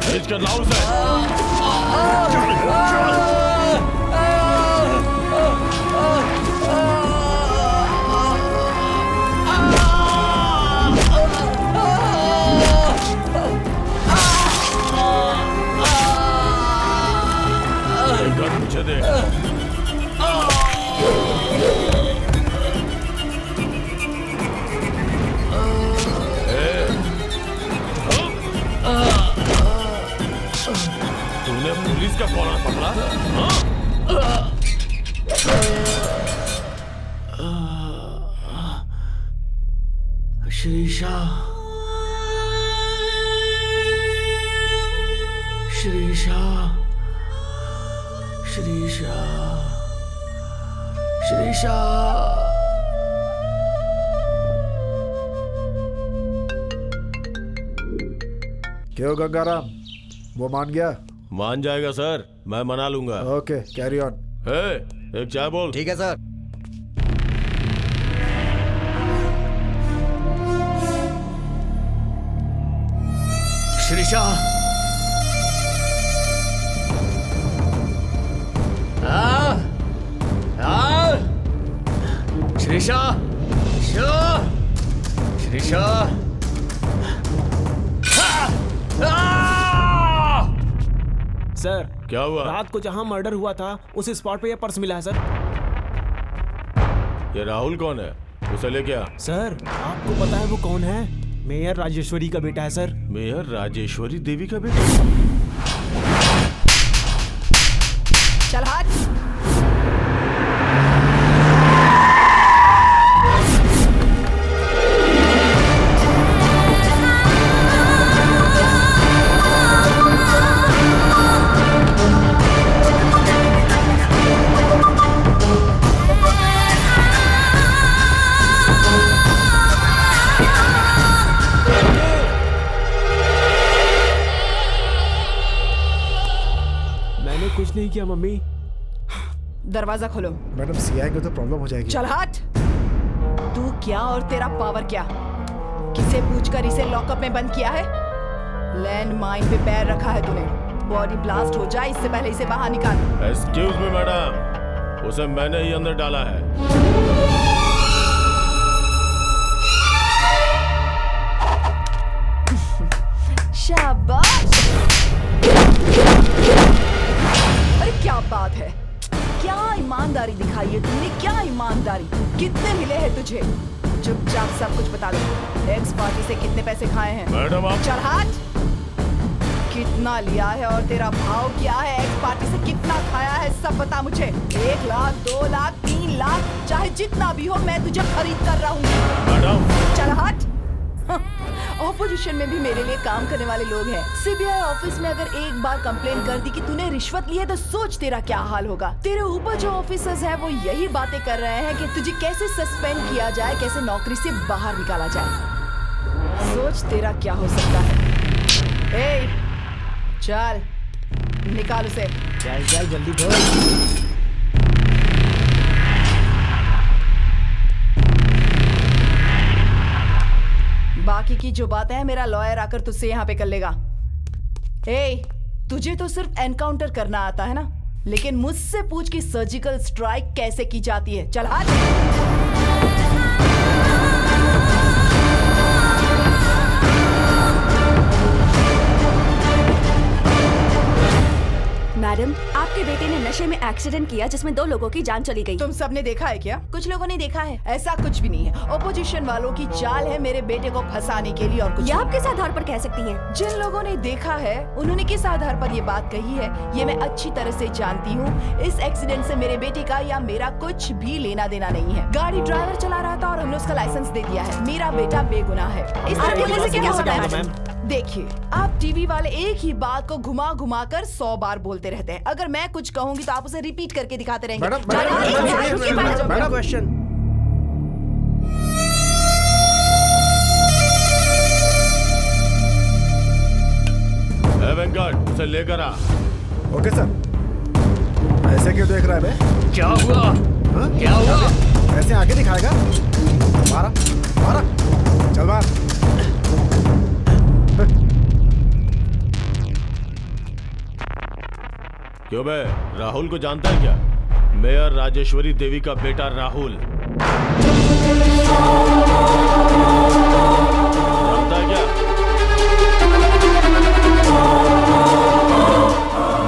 खींच कर लाओ उसे। मुझे दे। तूने पुलिस का कॉलर पकड़ा? श्रीषा, श्रीषा, श्रीषा, श्रीषा। क्यों गंगाराम, वो मान गया? मान जाएगा सर, मैं मना लूंगा। Okay, carry on. एक चाय बोल। ठीक है सर। श्रीषा, श्रीषा, शिरीषा। सर क्या हुआ? रात को जहाँ मर्डर हुआ था उस स्पॉट पे ये पर्स मिला है सर। ये राहुल कौन है? उसे ले क्या? सर आपको पता है वो कौन है? मेयर राजेश्वरी का बेटा है सर। मेयर राजेश्वरी देवी का बेटा? चल हट। मैंने कुछ नहीं किया मम्मी। दरवाजा खोलो। मैडम सीआई को तो प्रॉब्लम हो जाएगी। चल हट। तू क्या और तेरा पावर क्या? किसे पूछकर इसे लॉकअप में बंद किया है? लैंड माइन पे पैर रखा है तूने। बॉडी ब्लास्ट हो जाए इससे पहले इसे बाहर निकाल। एक्सक्यूज मी मैडम, उसे मैंने ही अंदर डाला है। शाबाश। अरे क्या बात है, क्या ईमानदारी दिखाई है तुमने, क्या ईमानदारी। कितने मिले हैं तुझे? चुपचाप सब कुछ बता दो। एक्स पार्टी से कितने पैसे खाए हैं? मैडम आप चल हट। कितना लिया है और तेरा भाव क्या है? एक्स पार्टी से कितना खाया है सब बता मुझे। 1 लाख, 2 लाख, 3 लाख, चाहे जितना भी हो मैं तुझे खरीद कर रहूंगी। मैडम चल हट। ऑपोजिशन में भी मेरे लिए काम करने वाले लोग हैं। सीबीआई ऑफिस में अगर एक बार कंप्लेन कर दी कि तूने रिश्वत ली है तो सोच तेरा क्या हाल होगा। तेरे ऊपर जो ऑफिसर्स हैं वो यही बातें कर रहे हैं कि तुझे कैसे सस्पेंड किया जाए, कैसे नौकरी से बाहर निकाला जाए। सोच तेरा क्या हो सकता है। ए, चल निकाल उसे। चल चल जल्दी बोल। बाकी की जो बातें हैं मेरा लॉयर आकर तुझसे यहाँ पे कर लेगा। ए, तुझे तो सिर्फ एनकाउंटर करना आता है ना, लेकिन मुझसे पूछ कि सर्जिकल स्ट्राइक कैसे की जाती है। चल हट। मैडम, आपके बेटे ने नशे में एक्सीडेंट किया जिसमें 2 लोगों की जान चली गई। तुम सबने देखा है क्या? कुछ लोगों ने देखा है। ऐसा कुछ भी नहीं है। ओपोजिशन वालों की चाल है मेरे बेटे को फंसाने के लिए और कुछ ये नहीं। आप किस आधार पर कह सकती हैं? जिन लोगों ने देखा है उन्होंने किस आधार पर ये बात कही है ये मैं अच्छी तरह से जानती हूँ। इस एक्सीडेंट से मेरे बेटे का या मेरा कुछ भी लेना देना नहीं है। गाड़ी ड्राइवर चला रहा था और हमने उसका लाइसेंस दे दिया है। मेरा बेटा बेगुनाह है। इस तरह बोलने से क्या होगा मैम? देखिए, आप टीवी वाले एक ही बात को घुमा घुमा कर 100 बार बोलते रहते हैं। अगर मैं कुछ कहूंगी तो आप उसे रिपीट करके दिखाते रहेंगे। Madam question. वेंकट उसे लेकर आ। Okay sir. ऐसे क्यों देख रहा है बे? क्या हुआ? हाँ? क्या हुआ? ऐसे आगे दिखाएगा? मारा मारा। चल मार। क्यों बे, राहुल को जानता है क्या? मेयर राजेश्वरी देवी का बेटा राहुल। जानता है क्या?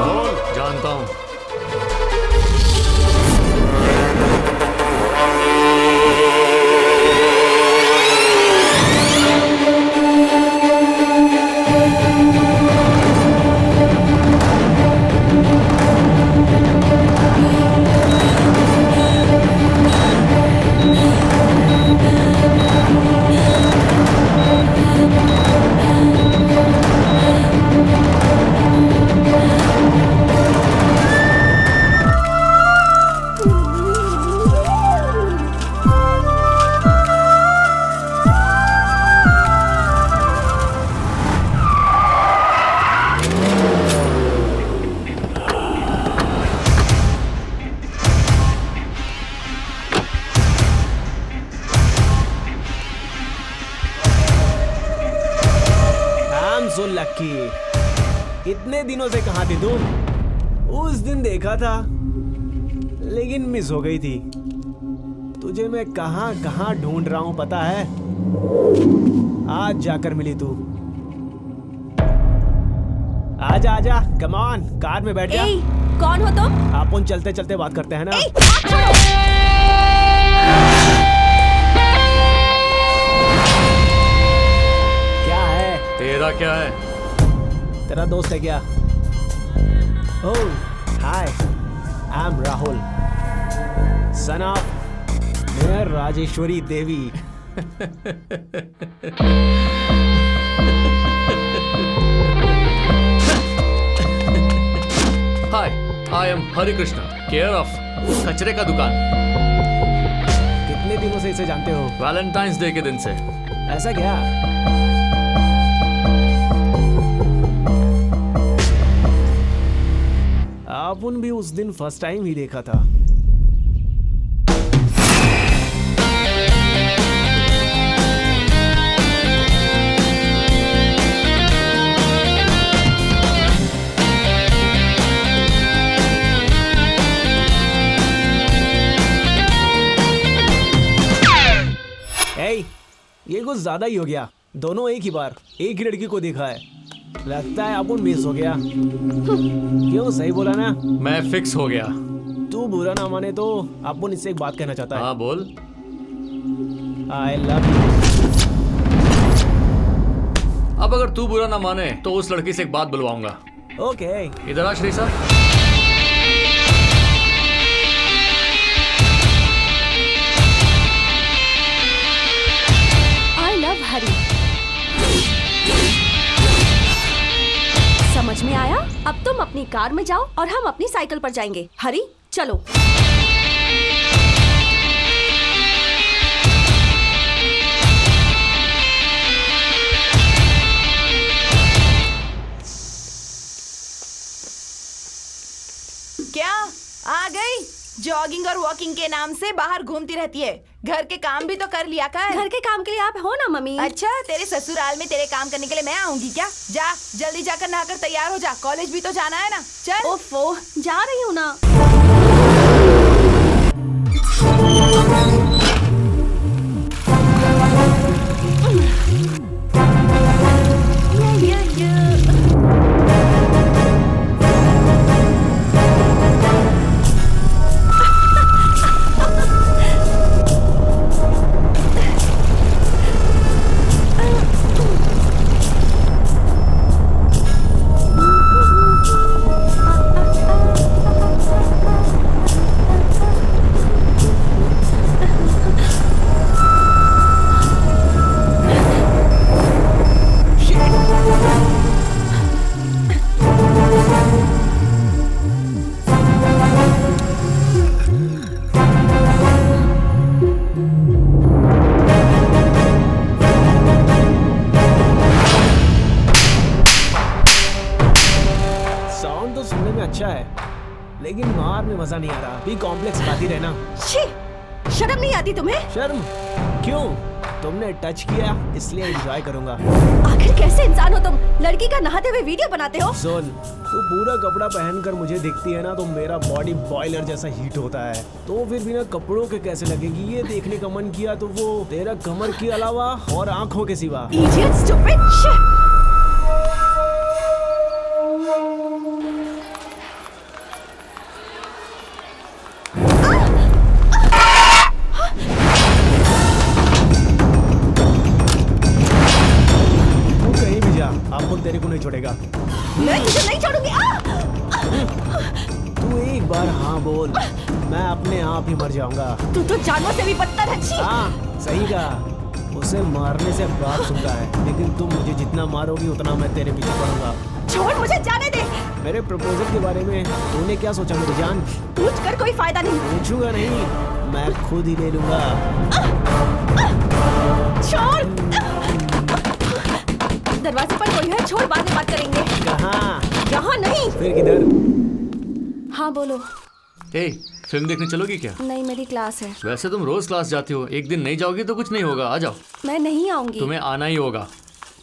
बोल। जानता हूँ। So lucky. इतने दिनों से कहाँ थे तुम? उस दिन देखा था लेकिन मिस हो गई थी। तुझे मैं कहाँ कहाँ ढूंढ रहा हूँ पता है? आज जाकर मिली तू। आजा आजा, कम ऑन, कार में बैठ जा। ए, कौन हो तुम? अपन चलते चलते बात करते हैं ना। ए, हाथ छोड़ो। क्या है? तेरा क्या है? तेरा दोस्त है क्या? Oh, hi, I am Rahul, son of Rajeshwari Devi. Hi, I am Hari Krishna, care of कचरे का दुकान। कितने दिनों से इसे जानते हो? वैलेंटाइंस डे के दिन से। ऐसा क्या? अपन भी उस दिन फर्स्ट टाइम ही देखा था। ये कुछ ज्यादा ही हो गया। दोनों एक ही बार एक ही लड़की को देखा है। लगता है अपन मिस हो गया। क्यों, सही बोला ना? मैं फिक्स हो गया। तू बुरा ना माने तो अपन इससे एक बात कहना चाहता है। हाँ बोल। I love you. अब अगर तू बुरा ना माने तो उस लड़की से एक बात बुलवाऊंगा। ओके। इधर आ श्री सर। हरी, समझ में आया? अब तुम अपनी कार में जाओ और हम अपनी साइकिल पर जाएंगे। हरी, चलो। क्या आ गई? जॉगिंग और वॉकिंग के नाम से बाहर घूमती रहती है। घर के काम भी तो कर लिया कर। घर के काम के लिए आप हो ना मम्मी। अच्छा, तेरे ससुराल में तेरे काम करने के लिए मैं आऊंगी क्या? जा जल्दी जाकर नहाकर तैयार हो जा, कॉलेज भी तो जाना है ना। चल। ओफो, जा रही हूँ ना। लेकिन मार में मजा नहीं आ रहा। बी कॉम्प्लेक्स खाती रहना। छी, शर्म नहीं आती तुम्हें? शर्म क्यों? तुमने टच किया इसलिए एंजॉय करूंगा। आखिर कैसे इंसान हो तुम? लड़की का नहाते हुए वीडियो बनाते हो? सुन, तू पूरा कपड़ा पहनकर मुझे दिखती है ना तो मेरा बॉडी बॉयलर जैसा हीट होता है। तो फिर बिना कपड़ों के कैसे लगेगी? ये देखने का मन किया तो वो तेरा कमर के अलावा और आंखों के सिवा। Idiot, stupid shit! तेरे को नहीं छोड़ेगा। मैं तुझे नहीं छोड़ूंगी। तू एक बार हाँ बोल, मैं अपने आप ही मर जाऊंगा। तू तो जानवर से भी बदतर है। हाँ, सही कहा। उसे मारने से बात सुनता है, लेकिन तुम मुझे जितना मारोगी उतना मैं तेरे पीछे पड़ूंगा। छोड़, मुझे जाने दे। मेरे प्रपोजल के बारे में तूने क्या सोचा मेरी जान? पूछ कर कोई फायदा नहीं। पूछूंगा नहीं, मैं खुद ही ले लूंगा। छोड़। दरवाजे पर कोई है, छोड़, बाद में बात करेंगे। कहाँ? यहाँ नहीं। फिर किधर? हाँ बोलो। फिल्म देखने चलोगी क्या? नहीं, मेरी क्लास है। वैसे तुम रोज क्लास जाती हो, एक दिन नहीं जाओगी तो कुछ नहीं होगा। आ जाओ। मैं नहीं आऊंगी। तुम्हें आना ही होगा।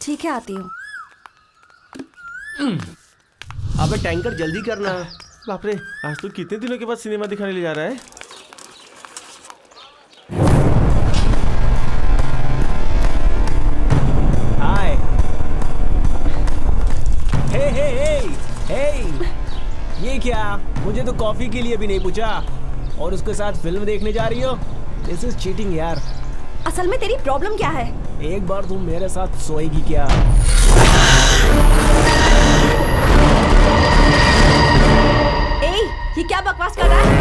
ठीक है, आती हूँ। अबे टैंकर जल्दी करना। बाप रे, आज तो कितने दिनों के बाद सिनेमा दिखाने ले जा रहा है। क्या? मुझे तो कॉफी के लिए भी नहीं पूछा और उसके साथ फिल्म देखने जा रही हो? दिस इज चीटिंग यार। असल में तेरी प्रॉब्लम क्या है? एक बार तुम मेरे साथ सोएगी क्या? ए, ये क्या बकवास कर रहा है?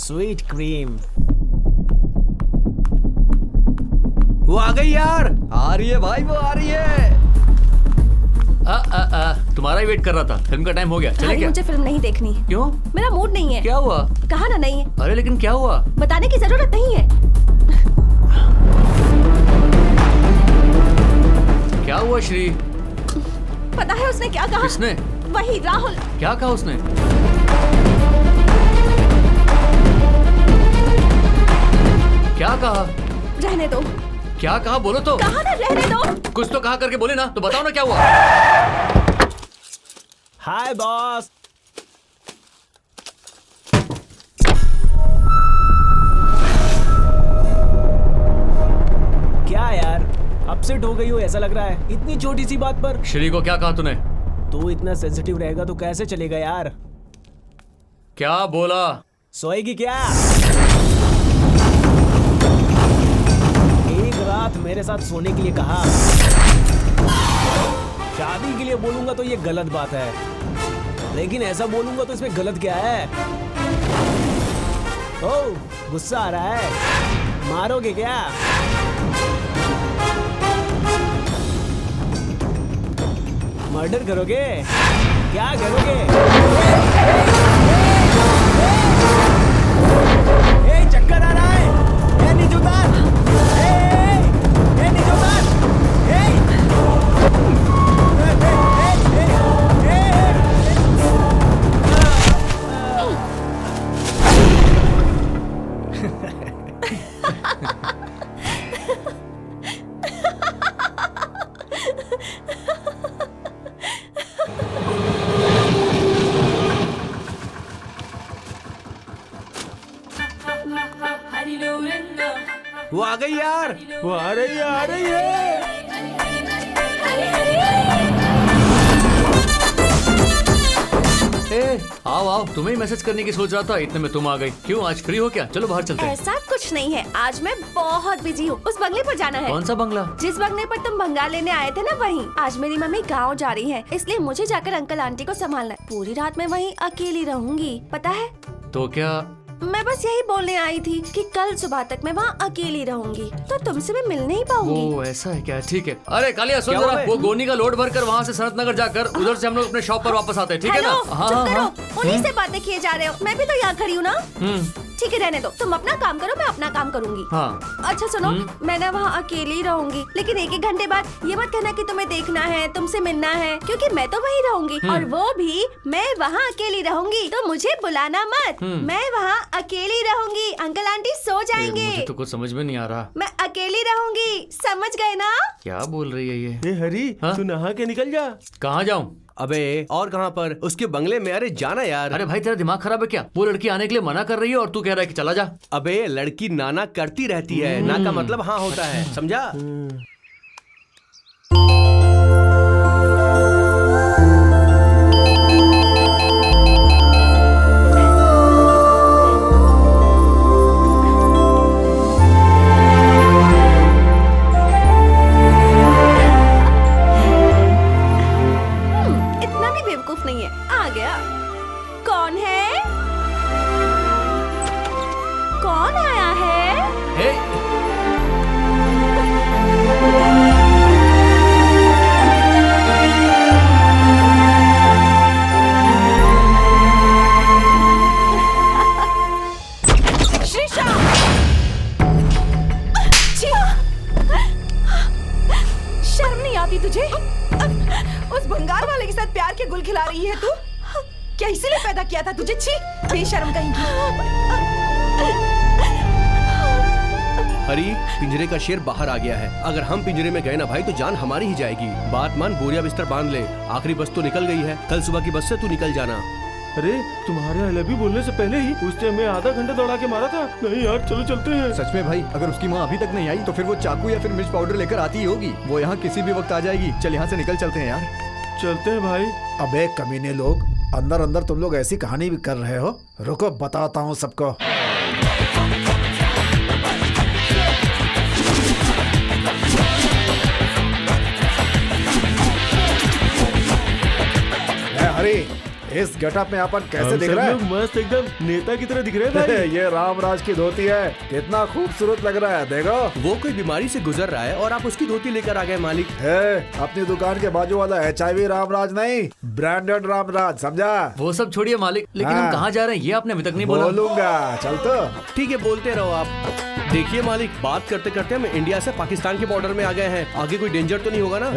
Sweet cream. वो आ गई यार। आ रही है भाई, वो आ रही है। तुम्हारा ही वेट कर रहा था। फिल्म का टाइम हो गया, चले अरे क्या? मुझे फिल्म नहीं देखनी। क्यों? मेरा मूड नहीं है। क्या हुआ? कहा ना नहीं है। अरे लेकिन क्या हुआ? बताने की जरूरत नहीं है। क्या हुआ श्री? पता है उसने क्या कहा? किसने? वही राहुल। क्या कहा उसने? क्या कहा? रहने दो। क्या कहा? बोलो तो। कहा ना रहने दो। कुछ तो कहा करके बोले ना, तो बताओ ना क्या हुआ। हाय बॉस। क्या यार, अपसेट हो गई हो ऐसा लग रहा है इतनी छोटी सी बात पर। श्री को क्या कहा तूने? तू इतना सेंसिटिव रहेगा तो कैसे चलेगा यार? क्या बोला? सोएगी क्या? एक रात मेरे साथ सोने के लिए कहा। शादी के लिए बोलूंगा तो ये गलत बात है, लेकिन ऐसा बोलूंगा तो इसमें गलत क्या है? ओह, गुस्सा आ रहा है? मारोगे क्या? मर्डर करोगे? क्या करोगे? ए, चक्कर आ रहा है। ए, नीचे उतार। ए, नीचे उतार। वो आ गई यार। वो आ रही है, आ रही है। आओ आओ, तुम्हें ही मैसेज करने की सोच रहा था, इतने में तुम आ गई। क्यों, आज फ्री हो क्या? चलो बाहर चलते हैं। ऐसा कुछ नहीं है, आज मैं बहुत बिजी हूँ। उस बंगले पर जाना है। कौन सा बंगला? जिस बंगले पर तुम भंगार लेने आए थे ना, वहीं। आज मेरी मम्मी गांव जा रही है, इसलिए मुझे जाकर अंकल आंटी को संभालना है। पूरी रात मैं वहीं अकेली रहूंगी, पता है? तो क्या? मैं बस यही बोलने आई थी कि कल सुबह तक मैं वहाँ अकेली रहूंगी, तो तुमसे मैं मिल नहीं पाऊंगी। वो ऐसा है क्या? ठीक है। अरे कालिया सुन क्या जरा, हुआ? वो गोनी का लोड भरकर वहाँ से सनत नगर जाकर उधर से हम लोग अपने शॉप पर वापस आते हैं, ठीक है ना? हेलो, चुप करो। उन्हीं से बातें किए जा रहे हो, मैं भी तो यहाँ खड़ी हूँ ना। ठीक है, रहने दो। तुम अपना काम करो, मैं अपना काम करूंगी। हाँ। अच्छा सुनो, मैं ना वहाँ अकेली रहूंगी, लेकिन एक एक घंटे बाद ये मत कहना कि तुम्हें देखना है, तुमसे मिलना है, क्योंकि मैं तो वहीं रहूंगी और वो भी मैं वहाँ अकेली रहूंगी, तो मुझे बुलाना मत। मैं वहाँ अकेली रहूंगी, अंकल आंटी सो जाएंगे। मुझे तो कुछ समझ में नहीं आ रहा। मैं अकेली रहूंगी, समझ गए ना? क्या बोल रही है ये? ए हरी, हाँ? तू नहा के निकल जा। कहाँ जाऊँ? अबे और कहाँ पर? उसके बंगले में। अरे जाना यार। अरे भाई तेरा दिमाग खराब है क्या? वो लड़की आने के लिए मना कर रही है और तू कह रहा है कि चला जा। अबे लड़की नाना करती रहती है, ना का मतलब हाँ होता है, समझा? इतना भी बेवकूफ नहीं है। आ गया। कौन है? कौन आया है? हे, श्रीशा! छी! शर्म नहीं आती तुझे? उस भंगार वाले के साथ प्यार के गुल खिला रही है तू? क्या इसीलिए पैदा किया था तुझे? छी! बेशर्म कहीं। हरी, पिंजरे का शेर बाहर आ गया है। अगर हम पिंजरे में गए ना भाई तो जान हमारी ही जाएगी। बात मान, बोरिया बिस्तर बांध ले। आखिरी बस तो निकल गई है, कल सुबह की बस से तू निकल जाना। अरे तुम्हारे आई लव यू बोलने से पहले ही उसने हमें आधा घंटा दौड़ा के मारा था। नहीं यार चलो चलते हैं। सच में भाई, अगर उसकी माँ अभी तक नहीं आई तो फिर वो चाकू या फिर मिर्च पाउडर लेकर आती ही होगी। वो यहाँ किसी भी वक्त आ जाएगी। चल यहाँ से निकल चलते हैं यार। चलते हैं भाई। अबे कमीने लोग, अंदर अंदर तुम लोग ऐसी कहानी भी कर रहे हो। रुको बताता हूँ सबको। हरी, इस गेटअप में अपन कैसे दिख रहा है? मस्त एकदम नेता की तरह दिख रहे हैं भाई। ये रामराज की धोती है, कितना खूबसूरत लग रहा है। देखो वो कोई बीमारी से गुजर रहा है और आप उसकी धोती लेकर आ गए मालिक। अपनी दुकान के बाजू वाला HIV रामराज नहीं, ब्रांडेड रामराज, समझा? वो सब छोड़िए मालिक, लेकिन हाँ। हम कहाँ जा रहे हैं ये आपने अभी तक नहीं बोला। बोलूंगा, चल तो। ठीक है बोलते रहो आप। देखिए मालिक, बात करते करते हम इंडिया से पाकिस्तान के बॉर्डर में आ गए हैं। आगे कोई डेंजर तो नहीं होगा ना?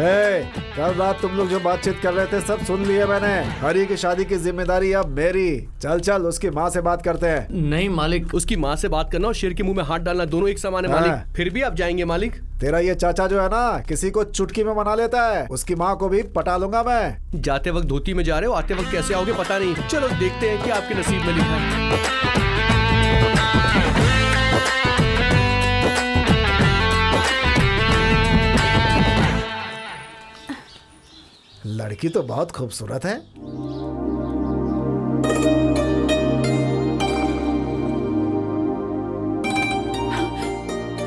कल रात तुम लोग जो बातचीत कर रहे थे सब सुन लिया मैंने। हरी की शादी की जिम्मेदारी अब मेरी। चल चल उसकी माँ से बात करते हैं। नहीं मालिक, उसकी माँ से बात करना और शेर के मुंह में हाथ डालना दोनों एक समान है हाँ। मालिक। फिर भी आप जाएंगे मालिक? तेरा ये चाचा जो है ना, किसी को चुटकी में मना लेता है। उसकी माँ को भी पटा लूंगा मैं। जाते वक्त धोती में जा रहे हो, आते वक्त कैसे आओगे पता नहीं। चलो देखते हैं कि आपके नसीब में लिखा है। लड़की तो बहुत खूबसूरत है।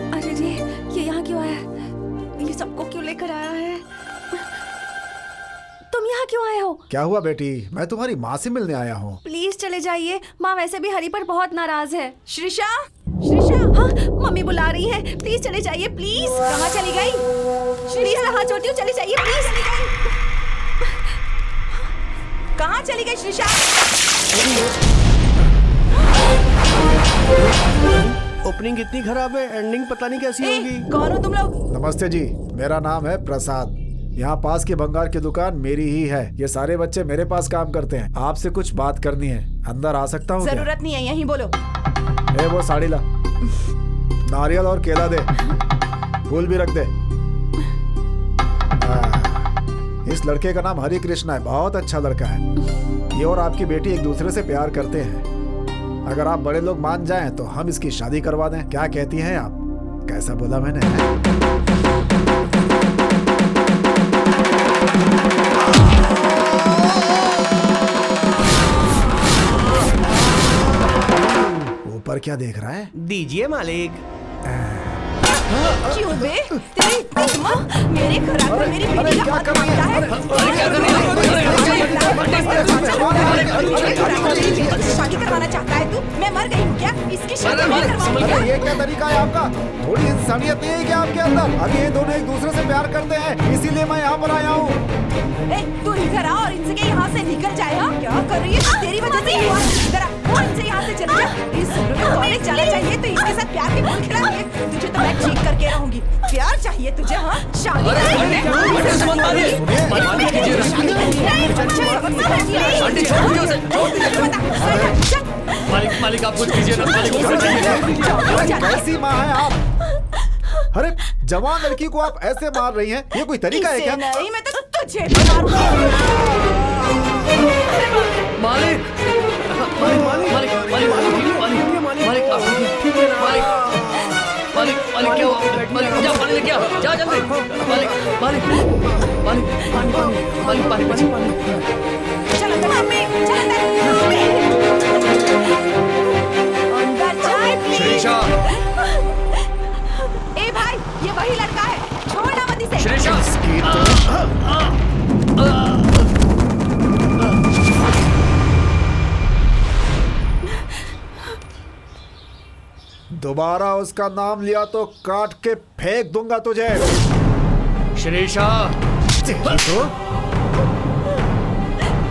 अरे रे, ये यहाँ क्यों आया? ये सबको क्यों लेकर आया है? तुम यहाँ क्यों आए हो? क्या हुआ बेटी? मैं तुम्हारी माँ से मिलने आया हूँ। प्लीज चले जाइए। माँ वैसे भी हरी पर बहुत नाराज है। श्रीषा, श्रीषा, हाँ, मम्मी बुला रही है। प्लीज चले जाइए, प्लीज। कहाँ चली गई? प्लीज हाथ जोड़ती हूँ, चले जाइए प्लीज। कहाँ चली गई श्रीषा? ओपनिंग इतनी खराब है, एंडिंग पता नहीं कैसी होगी। कौन हो तुम लोग? नमस्ते जी, मेरा नाम है प्रसाद। यहाँ पास की भंगार की दुकान मेरी ही है। ये सारे बच्चे मेरे पास काम करते हैं। आपसे कुछ बात करनी है। अंदर आ सकता हूँ? जरूरत नहीं है, यहीं बोलो। वो साड़ी ला, नारियल और केला दे, फूल भी रख दे। इस लड़के का नाम हरि कृष्णा है, बहुत अच्छा लड़का है। ये और आपकी बेटी एक दूसरे से प्यार करते हैं। अगर आप बड़े लोग मान जाएं तो हम इसकी शादी करवा दें। क्या कहती हैं आप? कैसा बोला मैंने? ऊपर क्या देख रहा है? दीजिए मालिक। क्यों बे? तेरी माँ मेरे घरात पर मेरी बेटी का हाथ मांगता है। शादी करवाना चाहता है तू? मैं मर गई हूँ क्या? इसकी शादी मैं करवाऊंगी क्या? ये क्या तरीका है आपका? थोड़ी इंसानियत नहीं है क्या आपके अंदर? अभी ये दोनों एक दूसरे से प्यार करते हैं, इसीलिए मैं यहाँ पर आया हूँ। तू इधर आ और इनसे यहाँ से निकल जाए। हाँ क्या कर रही है? तेरी वजह से हुआ। इधर आ, इनसे यहाँ से चले जा। इस उम्र में कॉलेज जाना चाहिए तो इसके साथ प्यार के फूल खिलाएंगे। तुझे तो मैं ठीक करके रहूंगी। प्यार चाहिए तुझे? हाँ शादी मालिक मालिक आप कुछ कीजिए ना। कैसी माँ है आप? अरे जवान लड़की को आप ऐसे मार रही हैं, ये कोई तरीका है क्या? नहीं, मैं तो तुझे भी मारूंगा। मालिक मालिक मालिक मालिक मालिक मालिक मालिक मालिक क्या हुआ? मालिक जा पानी लेके आ, जा जल्दी। मालिक मालिक मालिक मालिक पानी पानी। चल अंदर मम्मी, चल अंदर। अंदर जाए प्लीज। श्रीषा, ए भाई, ये वही लड़का है, छोड़ना मत इसे। श्रीषा, दोबारा उसका नाम लिया तो काट के फेंक दूंगा तुझे। श्रीषा, तो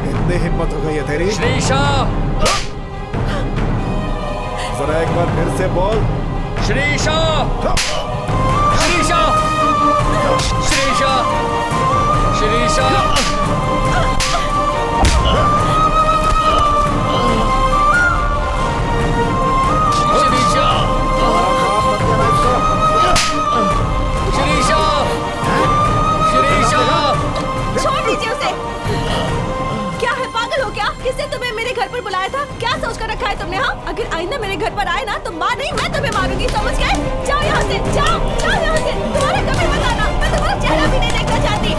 इतनी हिम्मत हो गई है तेरी? श्रीषा, जरा एक बार फिर से बोल। श्रीषा, श्रीषा, श्रीषा, श्रीषा। छोड़ दीजिए उसे। क्या है, पागल हो क्या? किसने तुम्हें मेरे घर पर दूंगी, समझ गए? जाओ यहाँ से, जाओ जाओ यहाँ से। तुम्हारा कभी मत आना, मैं तुम्हारा चेहरा भी नहीं देखना चाहती।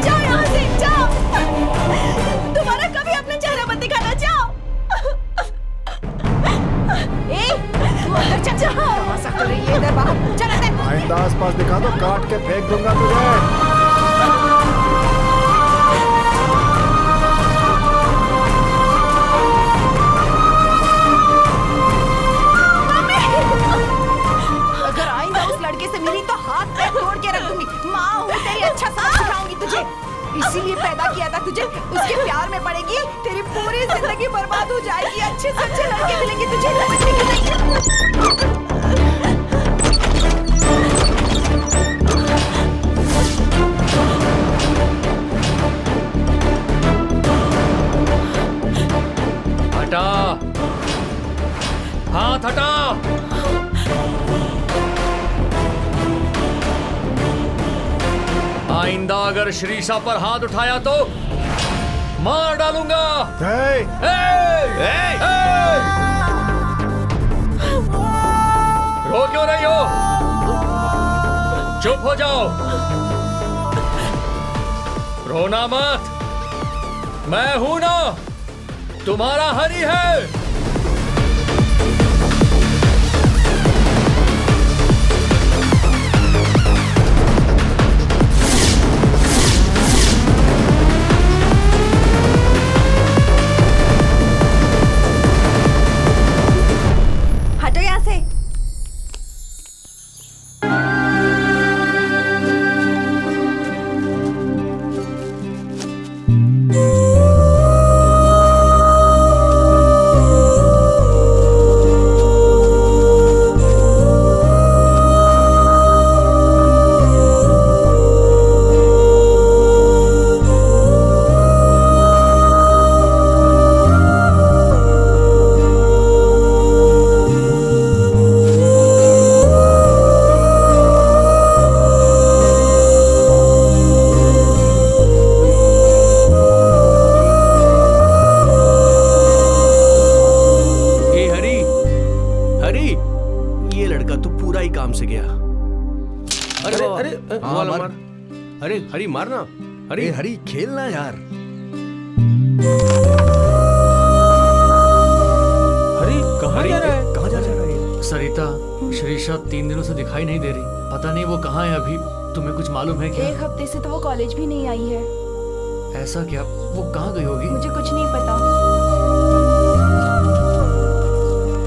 जाओ यहाँ से, जाओ। तुम्हारा कभी अपना चेहरा मत दिखाना, जाओ। तू अंदर चल जा। तमाशा कर रही है इधर बाहर, चल अंदर। आइंदा आसपास दिखा तो काट के फेंक दूंगा तुझे। अगर आइंदा उस लड़के से मिली तो हाथ पैर तोड़ के रख दूंगी। माँ हूँ तेरी, अच्छा सबक सिखाऊंगी तुझे। इसीलिए पैदा किया था तुझे, उसके प्यार में पड़ेगी, तेरी पूरी जिंदगी बर्बाद हो जाएगी। अच्छे से अच्छे लड़के मिलेंगे तुझे, समझने की नहीं। हटा, हाथ हटा। आइंदा अगर श्रीषा पर हाथ उठाया तो मार डालूंगा। हे! रो क्यों रही हो? चुप हो जाओ, रोना मत। मैं हूं ना, तुम्हारा हरी है। हटो यहाँ से। अरे हरी मारना, अरे हरी खेलना यार। हरी कहाँ जा रहा है? कहाँ जा रहा है? सरिता, श्रीषा 3 दिनों से दिखाई नहीं दे रही। पता नहीं वो कहाँ है अभी। तुम्हें कुछ मालूम है क्या? 1 हफ्ते से तो वो कॉलेज भी नहीं आई है। ऐसा क्या? वो कहाँ गई होगी? मुझे कुछ नहीं पता।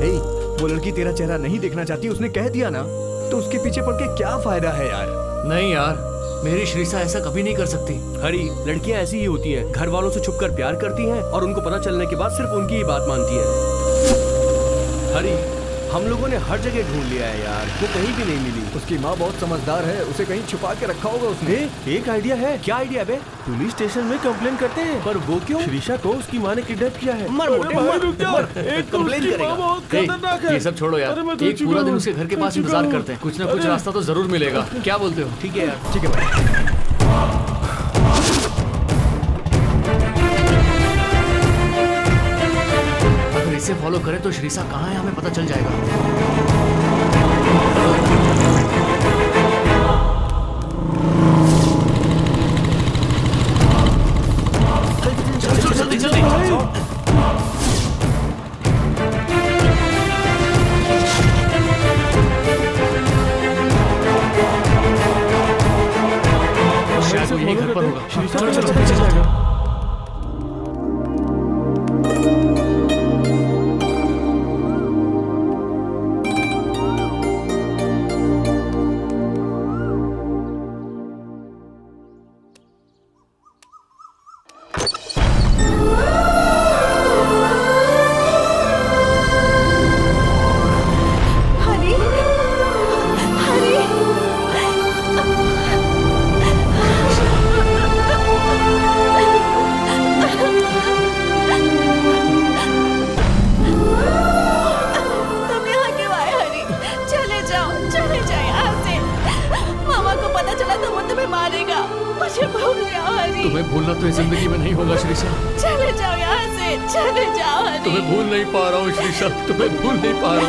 हे, वो लड़की तेरा चेहरा नहीं देखना चाहती, उसने कह दिया ना, तो उसके पीछे पड़ के क्या फायदा है यार? नहीं यार, मेरी श्रीषा ऐसा कभी नहीं कर सकती। हरी, लड़कियां ऐसी ही होती हैं, घर वालों से छुपकर प्यार करती हैं और उनको पता चलने के बाद सिर्फ उनकी ही बात मानती हैं। हरी, हम लोगों ने हर जगह ढूंढ लिया है यार, वो कहीं भी नहीं मिली। उसकी माँ बहुत समझदार है, उसे कहीं छुपा के रखा होगा उसने। एक आइडिया है। क्या आइडिया बे? पुलिस स्टेशन में कंप्लेन करते हैं। पर वो क्यों? श्रीषा को उसकी माँ ने किडनैप किया है। मर मोटे, भाई, मर, रुक जा। मर। एक तो कंप्लेन उसकी करेगा। माँ बहुत हे, खतरनाक है। ये सब छोड़ो यार, अरे मैं एक पूरा दिन उसके घर के पास इंतजार करते हैं। कुछ ना कुछ रास्ता तो जरूर मिलेगा। क्या बोलते हो? ठीक है यार। ठीक है भाई। अगर इसे फॉलो करें तो श्रीषा कहाँ है हमें पता चल जाएगा। चलो जल्दी जल्दी। शायद वो यहीं घर पर होगा। श्रीषा चलो को चलो पता चल जाएगा। हरी, हरी, तुम यहाँ क्यों आए हरी? चले जाओ यहाँ से। मामा को पता चला तो वो तुम्हें मारेगा। मुझे भूल जाओ हरी। तुम्हें भूलना तो इस जिंदगी में नहीं होगा श्रीषा। चले जाओ यहाँ से, चले जाओ हरी। तुम्हें भूल नहीं पा रहा हूँ श्रीषा, तुम्हें भूल नहीं पा रहा।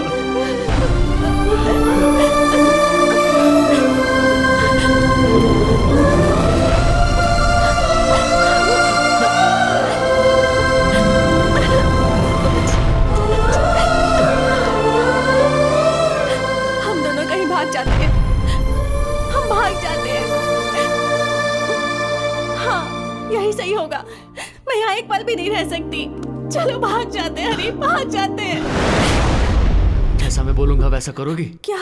सही होगा। मैं यहाँ एक पल भी नहीं रह सकती। चलो भाग जाते हैं हरी, भाग जाते हैं। जैसा मैं बोलूंगा वैसा करोगी? क्या?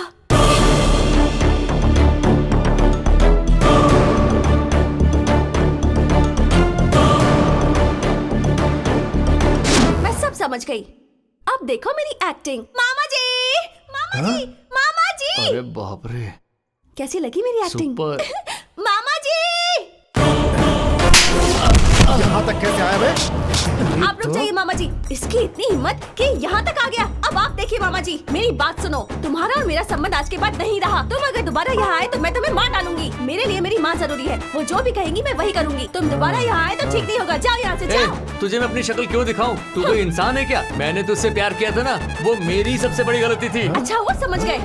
मैं सब समझ गई। अब देखो मेरी एक्टिंग। मामा जी, मामा जी, मामा जी। अरे बाप रे, कैसी लगी मेरी एक्टिंग? सुपर। मामा जी, यहाँ तक कैसे आया बे? आप रुक जाइए मामा जी। इसकी इतनी हिम्मत कि यहाँ तक आ गया। अब आप देखिए मामा जी, मेरी बात सुनो। तुम्हारा और मेरा संबंध आज के बाद नहीं रहा। तुम अगर दोबारा यहाँ आए तो मैं तुम्हें मार डालूंगी। मेरे लिए मेरी माँ जरूरी है। वो जो भी कहेंगी मैं वही करूंगी। तुम दोबारा यहाँ आए तो ठीक नहीं होगा। जाओ यहाँ से, जाओ। तुझे मैं अपनी शक्ल क्यों दिखाऊं? तू कोई इंसान है क्या? मैंने तुझसे प्यार किया था ना, वो मेरी सबसे बड़ी गलती थी। अच्छा वो समझ गए।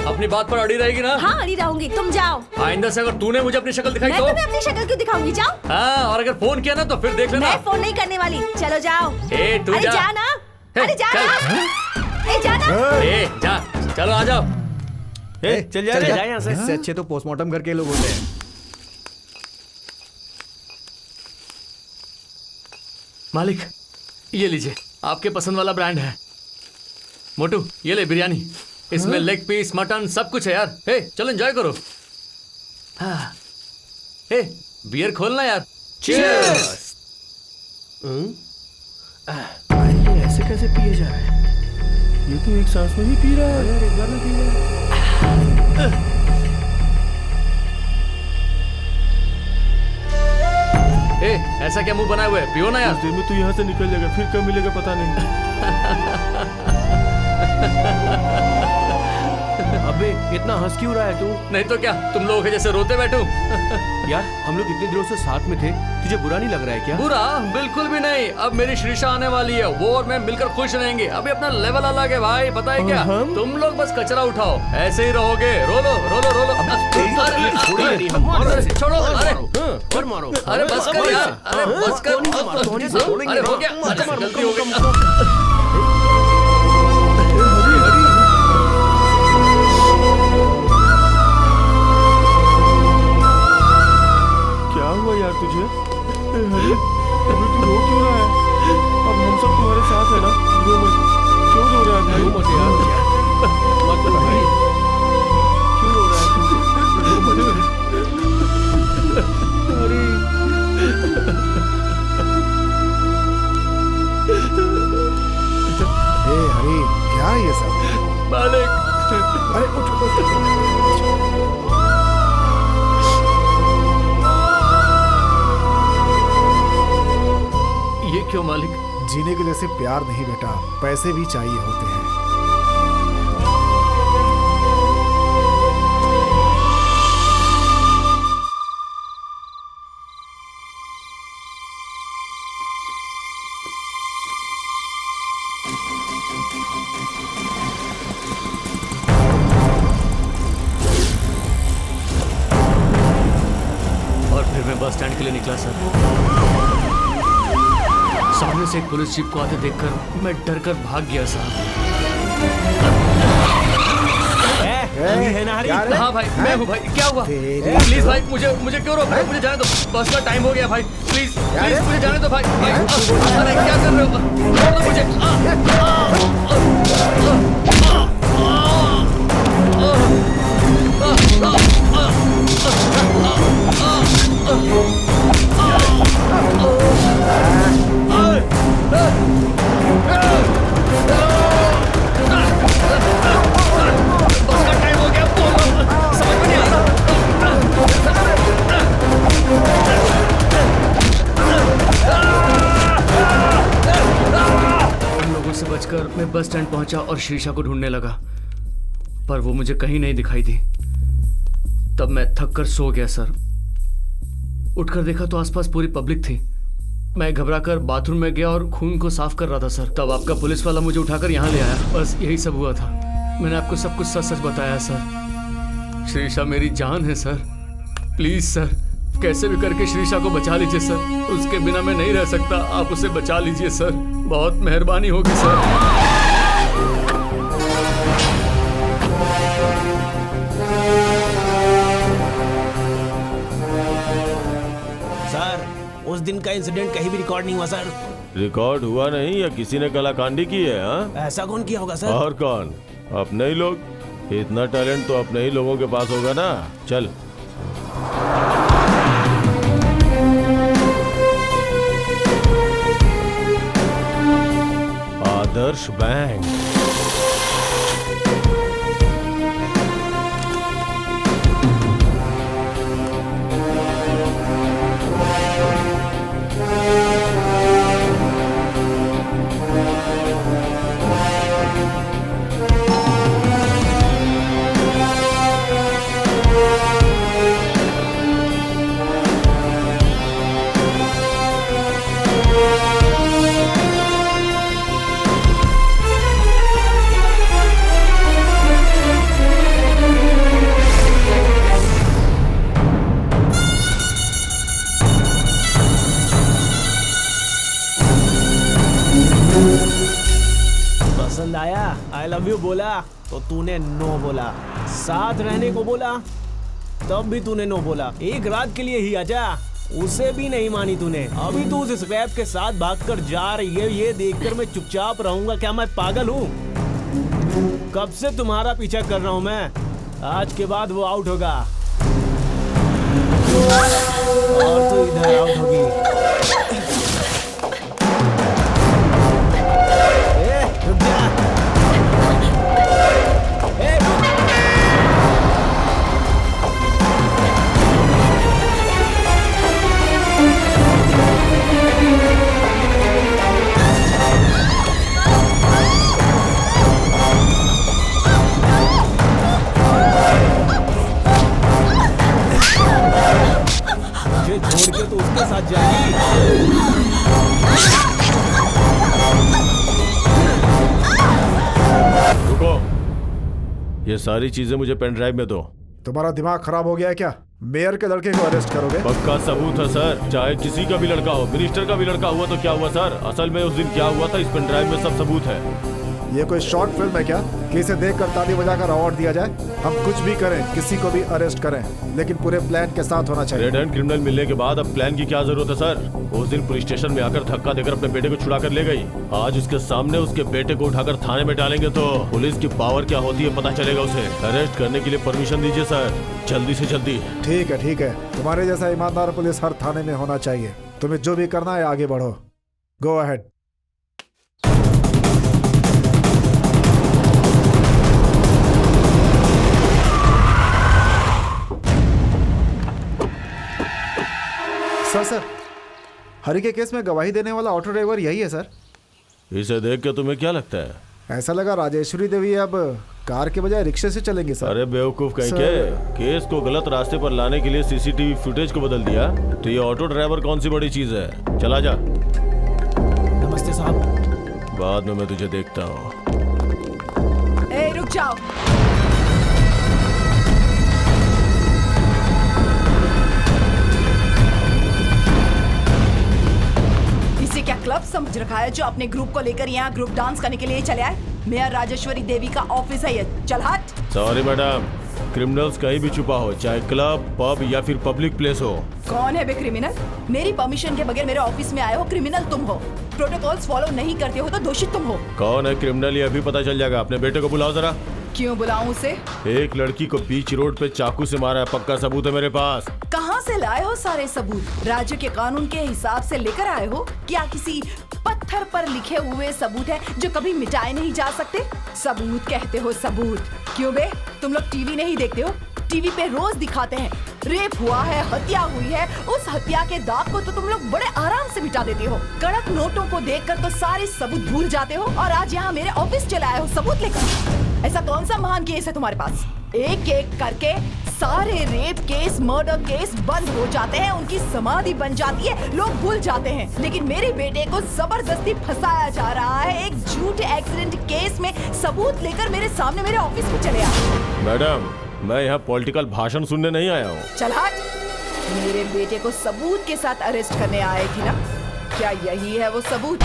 अपनी बात पर अड़ी रहेगी ना? हाँ अड़ी रहूंगी। तुम जाओ। आइंदा से अगर तूने मुझे अपनी शक्ल दिखाई मैं तो तुम्हें अपनी शक्ल क्यों दिखाऊंगी? जाओ। हाँ, और अगर फोन किया ना तो फिर देख लेना। मैं फोन नहीं करने वाली। चलो जाओ। तू अरे जा। जाना। अरे जाना। जा, चलो आ जाओ। चल जा यहाँ से। इससे अच्छे तो पोस्टमार्टम करके लोग होते हैं। मालिक, ये लीजिए, आपके पसंद वाला ब्रांड है। मोटू, ये ले बिरयानी। इसमें लेग पीस, मटन सब कुछ है यार। चलो एंजॉय करो। हाँ। बियर खोलना यार। चीयर्स। ये ऐसे कैसे पिए जा रहा है? ये तो एक सांस में ही पी रहा है। एक बार में पी रहा है। ऐसा क्या मुंह बनाए हुए है? पियो ना यार। उस दिन में तू यहाँ से निकल जाएगा, फिर कब मिलेगा पता नहीं। अबे इतना हंस क्यों रहा है तू? नहीं तो क्या, तुम लोगों के जैसे रोते बैठूं? यार हम लोग इतने दिनों से साथ में थे, तुझे बुरा नहीं लग रहा है क्या? बुरा बिल्कुल भी नहीं। अब मेरी श्रीषा आने वाली है, वो और मैं मिलकर खुश रहेंगे। अभी अपना लेवल अलग है भाई, पता है क्या? तुम लोग बस कचरा उठाओ, ऐसे ही रहोगे। रोलो रोलो रोलो। छोड़ो। और मारो। अरे बस कर यार, अरे बस कर। अरे हो गया, गलती हो गई। क्या हुआ यार तुझे? अरे अभी तू रो क्यों रहा है? अब हम सब तुम्हारे साथ है ना, रो मत। क्यों रो रहा है भाई? रो मत यार, मत भाई। क्यों रो रहा है तू? रो मत। अरे हरी, क्या ये सब? मालिक, अरे उठ। ये क्यों मालिक? जीने के लिए सिर्फ प्यार नहीं बेटा, पैसे भी चाहिए होते हैं। और फिर मैं बस स्टैंड के लिए निकला सर। सामने से एक पुलिस जीप को आते देखकर मैं डर कर भाग गया साहब। है ना हरी? हाँ भाई, मैं हूँ भाई। क्या हुआ? प्लीज भाई, मुझे क्यों रोक रहे हो? मुझे जाने दो, बस का टाइम हो गया भाई। प्लीज प्लीज मुझे जाने दो भाई। अरे क्या कर रहे हो? छोड़ दो मुझे। बस का टाइम हो गया, समझ में नहीं आ रहा। उन लोगों से बचकर मैं बस स्टैंड पहुंचा और शीशा को ढूंढने लगा, पर वो मुझे कहीं नहीं दिखाई दी। तब मैं थक कर सो गया सर। उठकर देखा तो आसपास पूरी पब्लिक थी। मैं घबराकर बाथरूम में गया और खून को साफ कर रहा था सर। तब आपका पुलिस वाला मुझे उठाकर यहाँ ले आया। बस यही सब हुआ था। मैंने आपको सब कुछ सच सच बताया सर। श्रीषा मेरी जान है सर। प्लीज सर, कैसे भी करके श्रीषा को बचा लीजिए सर। उसके बिना मैं नहीं रह सकता। आप उसे बचा लीजिए सर, बहुत मेहरबानी होगी सर। दिन का इंसिडेंट कहीं भी रिकॉर्ड नहीं हुआ सर। रिकॉर्ड हुआ नहीं या किसी ने कलाकांडी की है? हाँ, ऐसा कौन किया होगा सर? और कौन? अपने ही लोग। इतना टैलेंट तो अपने ही लोगों के पास होगा ना। चल। आदर्श बैंक। पसंद आया? आई लव यू बोला तो तूने नो बोला। साथ रहने को बोला तब भी तूने नो बोला। एक रात के लिए ही आजा, उसे भी नहीं मानी तूने। अभी तू उस स्क्रैप के साथ भागकर जा रही है, ये देखकर मैं चुपचाप रहूंगा? क्या मैं पागल हूँ? कब से तुम्हारा पीछा कर रहा हूँ मैं। आज के बाद वो आउट होगा और तू इधर आउट होगी। रुक जा। मुझे छोड़ के तो उसके साथ जाएगी। रुको, ये सारी चीजें मुझे पेन ड्राइव में दो। तुम्हारा दिमाग खराब हो गया है क्या? मेयर के लड़के को अरेस्ट करोगे? पक्का सबूत है सर, चाहे किसी का भी लड़का हो। मिनिस्टर का भी लड़का हुआ तो क्या हुआ सर? असल में उस दिन क्या हुआ था, इस पेन ड्राइव में सब सबूत है। ये कोई शॉर्ट फिल्म है क्या कि इसे देखकर ताली बजाकर अवार्ड दिया जाए? हम कुछ भी करें, किसी को भी अरेस्ट करें, लेकिन पूरे प्लान के साथ होना चाहिए। रेड हैंड क्रिमिनल मिलने के बाद अब प्लान की क्या जरूरत है सर? उस दिन पुलिस स्टेशन में आकर धक्का देकर अपने बेटे को छुड़ा कर ले गई। आज उसके सामने उसके बेटे को उठाकर थाने में डालेंगे तो पुलिस की पावर क्या होती है पता चलेगा उसे। अरेस्ट करने के लिए परमिशन दीजिए सर, जल्दी से जल्दी। ठीक है ठीक है, तुम्हारे जैसा ईमानदार पुलिस हर थाने में होना चाहिए। तुम्हें जो भी करना है आगे बढ़ो। Go ahead. सर हरी के केस में गवाही देने वाला ऑटो ड्राइवर यही है सर। इसे देख के तुम्हें क्या लगता है? ऐसा लगा राजेश्वरी देवी अब कार के बजाय रिक्शे से चलेंगे सर। अरे बेवकूफ कहीं के, केस को गलत रास्ते पर लाने के लिए सीसीटीवी फुटेज को बदल दिया तो ये ऑटो ड्राइवर कौन सी बड़ी चीज है? चला जा। नमस्ते साहब। बाद में मैं तुझे देखता हूँ। ए, रुक जाओ। इसे क्या क्लब समझ रखा है जो अपने ग्रुप को लेकर यहाँ ग्रुप डांस करने के लिए चले आए? मेयर राजेश्वरी देवी का ऑफिस है ये, चल हट। सॉरी मैडम, क्रिमिनल्स कहीं भी छुपा हो, चाहे क्लब, पब या फिर पब्लिक प्लेस हो। कौन है बे क्रिमिनल? मेरी परमिशन के बगैर मेरे ऑफिस में आए हो, क्रिमिनल तुम हो। प्रोटोकॉल्स फॉलो नहीं करते हो तो दोषी तुम हो। कौन है क्रिमिनल ये अभी पता चल जाएगा। अपने बेटे को बुलाओ जरा। क्यों बुलाऊं उसे? एक लड़की को बीच रोड पे चाकू से मारा है, पक्का सबूत है मेरे पास। कहाँ से लाए हो सारे सबूत? राज्य के कानून के हिसाब से लेकर आए हो? क्या किसी पत्थर पर लिखे हुए सबूत है जो कभी मिटाए नहीं जा सकते? सबूत कहते हो सबूत? क्यों बे, तुम लोग टीवी नहीं देखते हो? टीवी पे रोज दिखाते हैं रेप हुआ है, हत्या हुई है। उस हत्या के दाग को तो तुम लोग बड़े आराम से मिटा देते हो। कड़क नोटों को देखकर तो सारे सबूत भूल जाते हो और आज यहाँ मेरे ऑफिस चले आए हो सबूत लेकर। ऐसा कौन सा महान केस है तुम्हारे पास? एक एक करके सारे रेप केस, मर्डर केस बंद हो जाते हैं, उनकी समाधि बन जाती है, लोग भूल जाते हैं। लेकिन मेरे बेटे को जबरदस्ती फंसाया जा रहा है एक झूठे एक्सीडेंट केस में। सबूत लेकर मेरे सामने मेरे ऑफिस में चले आए। मैडम, मैं यहाँ पॉलिटिकल भाषण सुनने नहीं आया हूँ। चल हट। मेरे बेटे को सबूत के साथ अरेस्ट करने आए थी ना? क्या यही है वो सबूत?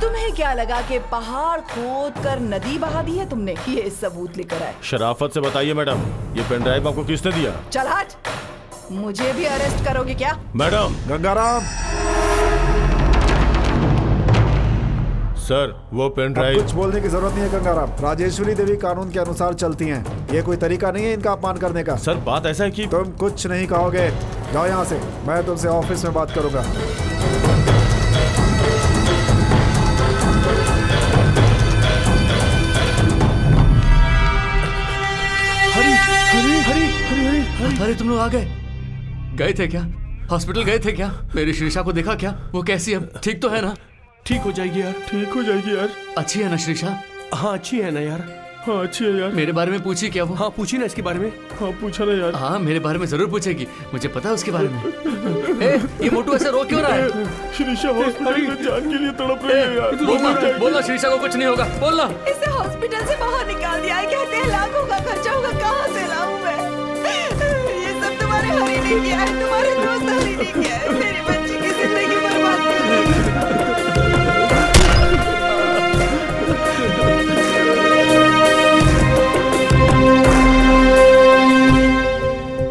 तुम्हें क्या लगा कि पहाड़ खोद कर नदी बहा दी है तुमने? ये सबूत लेकर आए। शराफत से बताइए मैडम, ये पेन ड्राइव आपको किसने दिया? चल हट। मुझे भी अरेस्ट करोगे क्या? मैडम। गंगाराम, सर वो पेन अब ड्राइव। कुछ बोलने की जरूरत नहीं है गंगाराम। राजेश्वरी देवी कानून के अनुसार चलती हैं। ये कोई तरीका नहीं है इनका अपमान करने का। सर बात ऐसा है कि तुम कुछ नहीं कहोगे, जाओ यहाँ से। मैं तुमसे ऑफिस में बात करूंगा। हरी हरी हरी हरी हरी, अरे तुम लोग आ गए थे क्या? हॉस्पिटल गए थे क्या? मेरी श्रीषा को देखा क्या? वो कैसी है? ठीक तो है ना? ठीक हो जाएगी यार, ठीक हो जाएगी यार। अच्छी है ना श्रीषा? हाँ अच्छी है ना यार, हाँ अच्छी है यार। मेरे बारे में पूछी क्या वो? हाँ पूछी ना इसके बारे में। हाँ पूछा ना यार। हाँ मेरे बारे में जरूर पूछेगी, मुझे पता है उसके बारे में। ए, ये मोटू ऐसे रो क्यों रहा है? श्रीषा हॉस्पिटल में जान के लिए तड़प रही है यार। बोलना श्रीषा को कुछ नहीं होगा, बोलना। इसे हॉस्पिटल से बाहर निकाल दिया है, कहते हैं लाखों का खर्चा होगा, कहाँ से लाऊं मैं? ये सब तुम्हारे हरी ने किया है, तुम्हारे दोस्त हरी ने किया है। मेरी बच्ची की जिंदगी बर्बाद कर दी।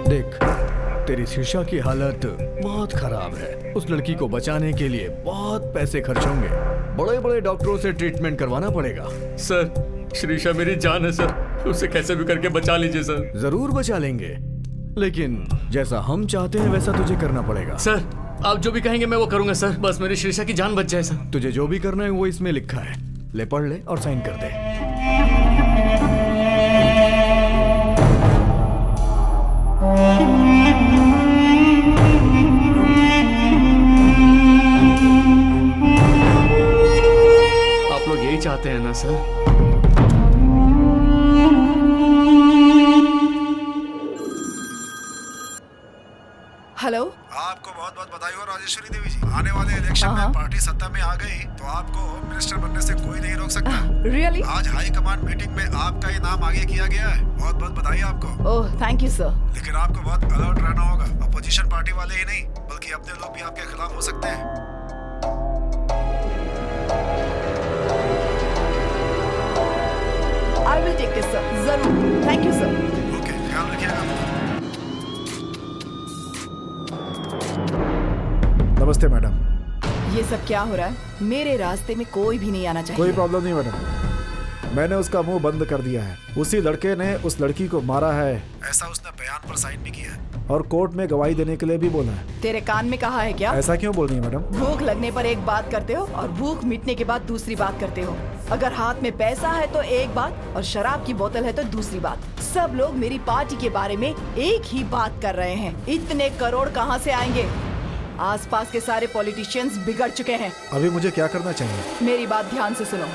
देख, तेरी शीशा की हालत बहुत खराब है। उस लड़की को बचाने के लिए बहुत पैसे खर्च होंगे। बड़े बड़े डॉक्टरों से ट्रीटमेंट करवाना पड़ेगा। सर श्रीषा मेरी जान है सर, उसे कैसे भी करके बचा लीजिए सर। जरूर बचा लेंगे, लेकिन जैसा हम चाहते हैं वैसा तुझे करना पड़ेगा। सर आप जो भी कहेंगे मैं वो करूंगा सर, बस मेरी श्रीषा की जान बच जाए सर। तुझे जो भी करना है वो इसमें लिखा है, ले पढ़ ले और साइन कर दे। आप लोग यही चाहते हैं ना सर? हेलो, आपको बहुत बहुत बधाई हो राजेश्वरी देवी जी। आने वाले इलेक्शन में पार्टी सत्ता में आ गई तो आपको होम मिनिस्टर बनने से कोई नहीं रोक सकता। रियली? आज हाई कमांड मीटिंग में आपका ये नाम आगे किया गया है। बहुत बहुत बधाई आपको। Oh thank you sir. लेकिन आपको बहुत अलर्ट रहना होगा। अपोजिशन पार्टी वाले ही नहीं बल्कि अपने लोग भी आपके खिलाफ हो सकते हैं। I will take this sir, जरूर। Thank you sir. ओके, ख्याल रखिएगा। नमस्ते मैडम। ये सब क्या हो रहा है? मेरे रास्ते में कोई भी नहीं आना चाहिए। कोई प्रॉब्लम नहीं मैडम, मैंने उसका मुंह बंद कर दिया है। उसी लड़के ने उस लड़की को मारा है, ऐसा उसने बयान पर साइन भी किया है और कोर्ट में गवाही देने के लिए भी बोला है। तेरे कान में कहा है क्या? ऐसा क्यों बोल रही है मैडम? भूख लगने पर एक बात करते हो और भूख मिटने के बाद दूसरी बात करते हो। अगर हाथ में पैसा है तो एक बात और शराब की बोतल है तो दूसरी बात। सब लोग मेरी पार्टी के बारे में एक ही बात कर रहे हैं। इतने करोड़ कहाँ से आएंगे? आसपास के सारे पॉलिटिशियंस बिगड़ चुके हैं। अभी मुझे क्या करना चाहिए? मेरी बात ध्यान से सुनो।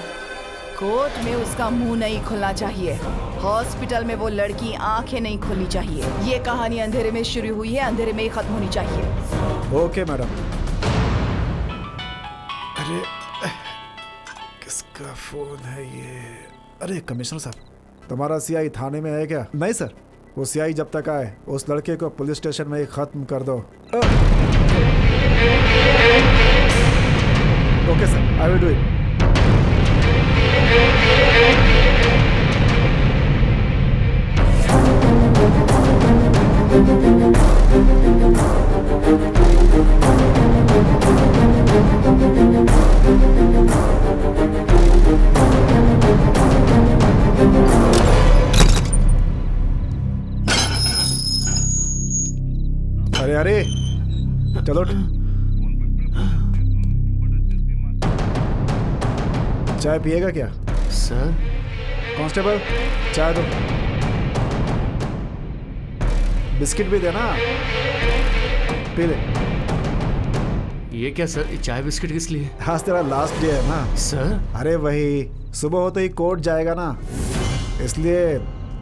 कोर्ट में उसका मुंह नहीं खुलना चाहिए, हॉस्पिटल में वो लड़की आंखें नहीं खोलनी चाहिए। ये कहानी अंधेरे में शुरू हुई है, अंधेरे में ही खत्म होनी चाहिए। Okay madam. अरे किसका फोन है ये? अरे कमिश्नर साहब, तुम्हारा सीआई थाने में है क्या? नहीं सर, वो सीआई जब तक आए उस लड़के को पुलिस स्टेशन में ही खत्म कर दो। Okay sir, I will do it. अरे अरे चलो, चाय पिएगा क्या? सर कांस्टेबल, चाय दो। बिस्किट भी देना, पी ले। ये क्या सर, ये चाय बिस्किट किस लिए? आज तेरा लास्ट डे है ना सर? अरे वही, सुबह होते ही कोर्ट जाएगा ना, इसलिए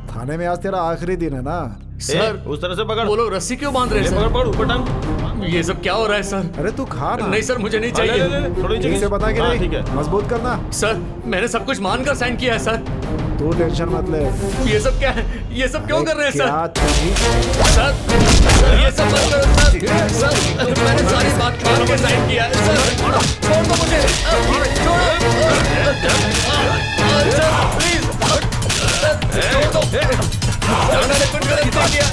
थाने में आज तेरा आखिरी दिन है ना। सर उस तरह से पकड़। वो लोग रस्सी क्यों बांध रहे हैं पकड़ सर? पकड़ ऊपर टांग। ये सब क्या हो रहा है सर? अरे तू खा ना। नहीं सर, मुझे नहीं ले, ले, ले, चाहिए। थोड़ी ठीक से बता के हाँ, नहीं, ठीक है। मजबूत करना। सर मैंने सब कुछ मानकर साइन किया है सर। तू टेंशन मत ले। ये सब क्या है? ये सब क्यों कर रहे हैं सर? क्या चाहिए? सर ये सब मत करो सर। सर मैंने सारी बात मान के साइन किया है सर। छोड़ दो मुझे, छोड़ो सर, प्लीज छोड़ दो। मैंने कुछ गलत नहीं किया।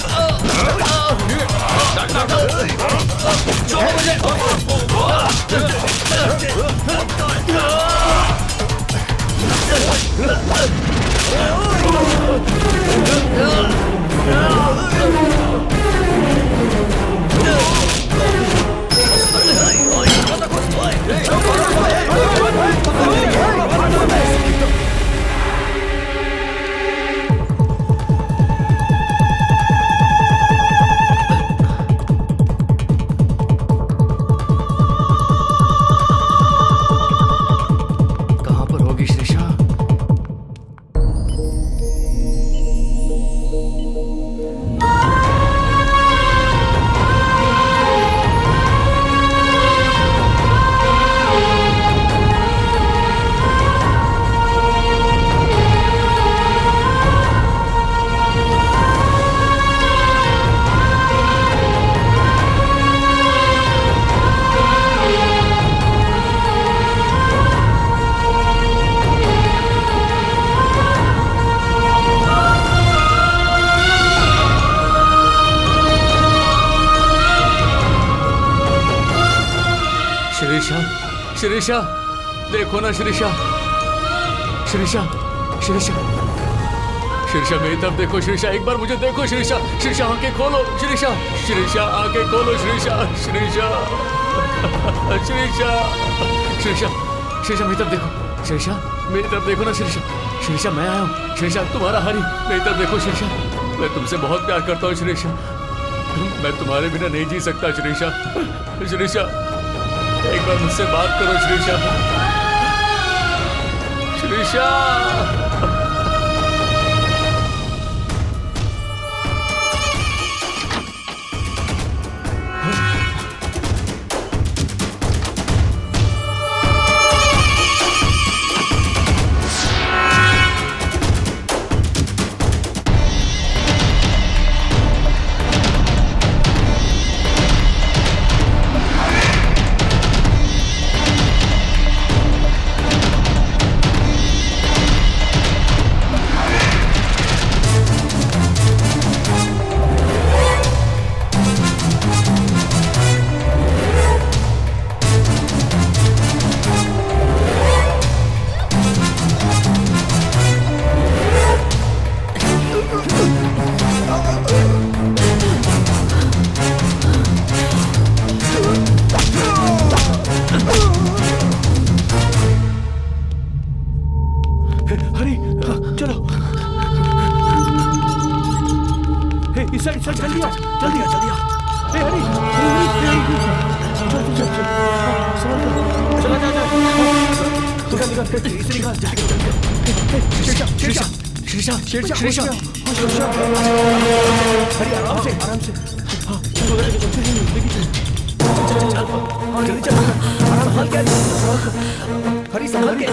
कहाँ पर होगी श्रीषा? शिरीषा, शिरीषा, देखो ना शिरीषा, शिरीषा, शिरीषा, शिरीषा मेरी तरफ देखो शिरीषा, एक बार मुझे देखो शिरीषा, शिरीषा आंखें खोलो शिरीषा, शिरीषा आंखें खोलो शिरीषा, शिरीषा, शिरीषा, शिरीषा, शिरीषा मेरी तरफ देखो, शिरीषा मेरी तरफ देखो ना शिरीषा, शिरीषा मैं आया हूँ, शिरीषा तुम्हारा हरी, मेरी तरफ देखो शिरीषा, मैं तुमसे बहुत प्यार करता हूँ शिरीषा, मैं तुम्हारे बिना नहीं जी सकता शिरीषा, शिरीषा एक बार मुझसे बात करो श्रीषा, श्रीषा। हरी, चलो। हे, इस साइड जल्दी आओ, जल्दी आ, जल्दी आ। हे, हरी, चल, चल, चल, चला जा, निकाल, इसे निकाल, श्रीषा, श्रीषा, श्रीषा, श्रीषा, हरी, आराम से, आराम से, हाँ, चलो, जल्दी चल, आराम से, हरी, संभाल के,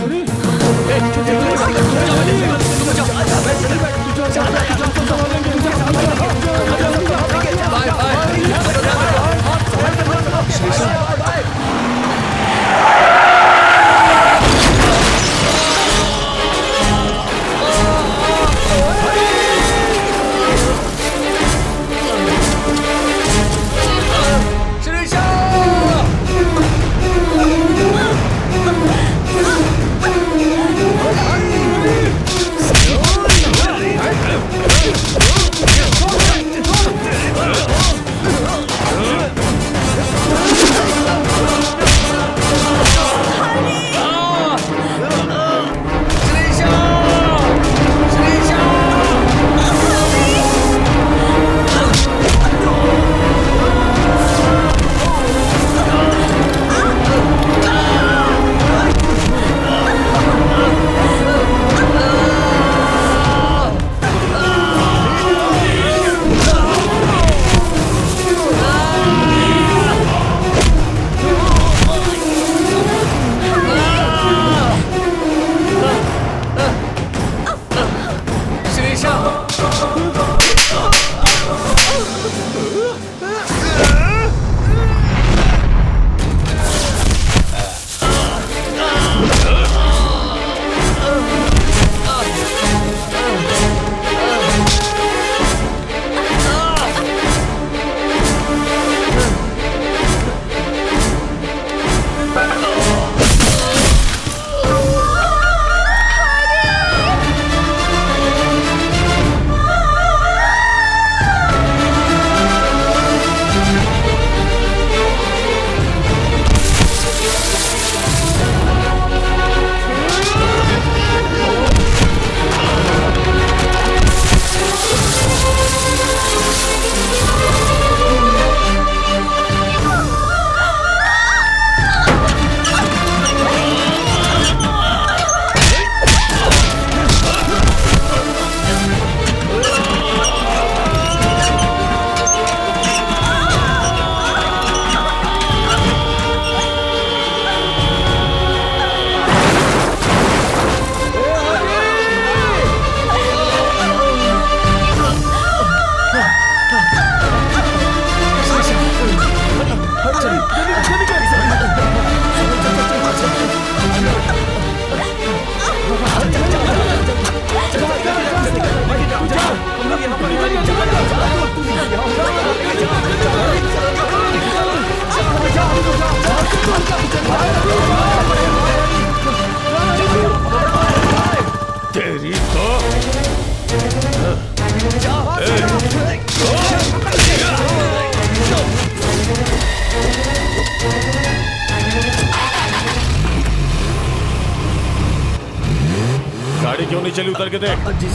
चलिए उतर के देख। जी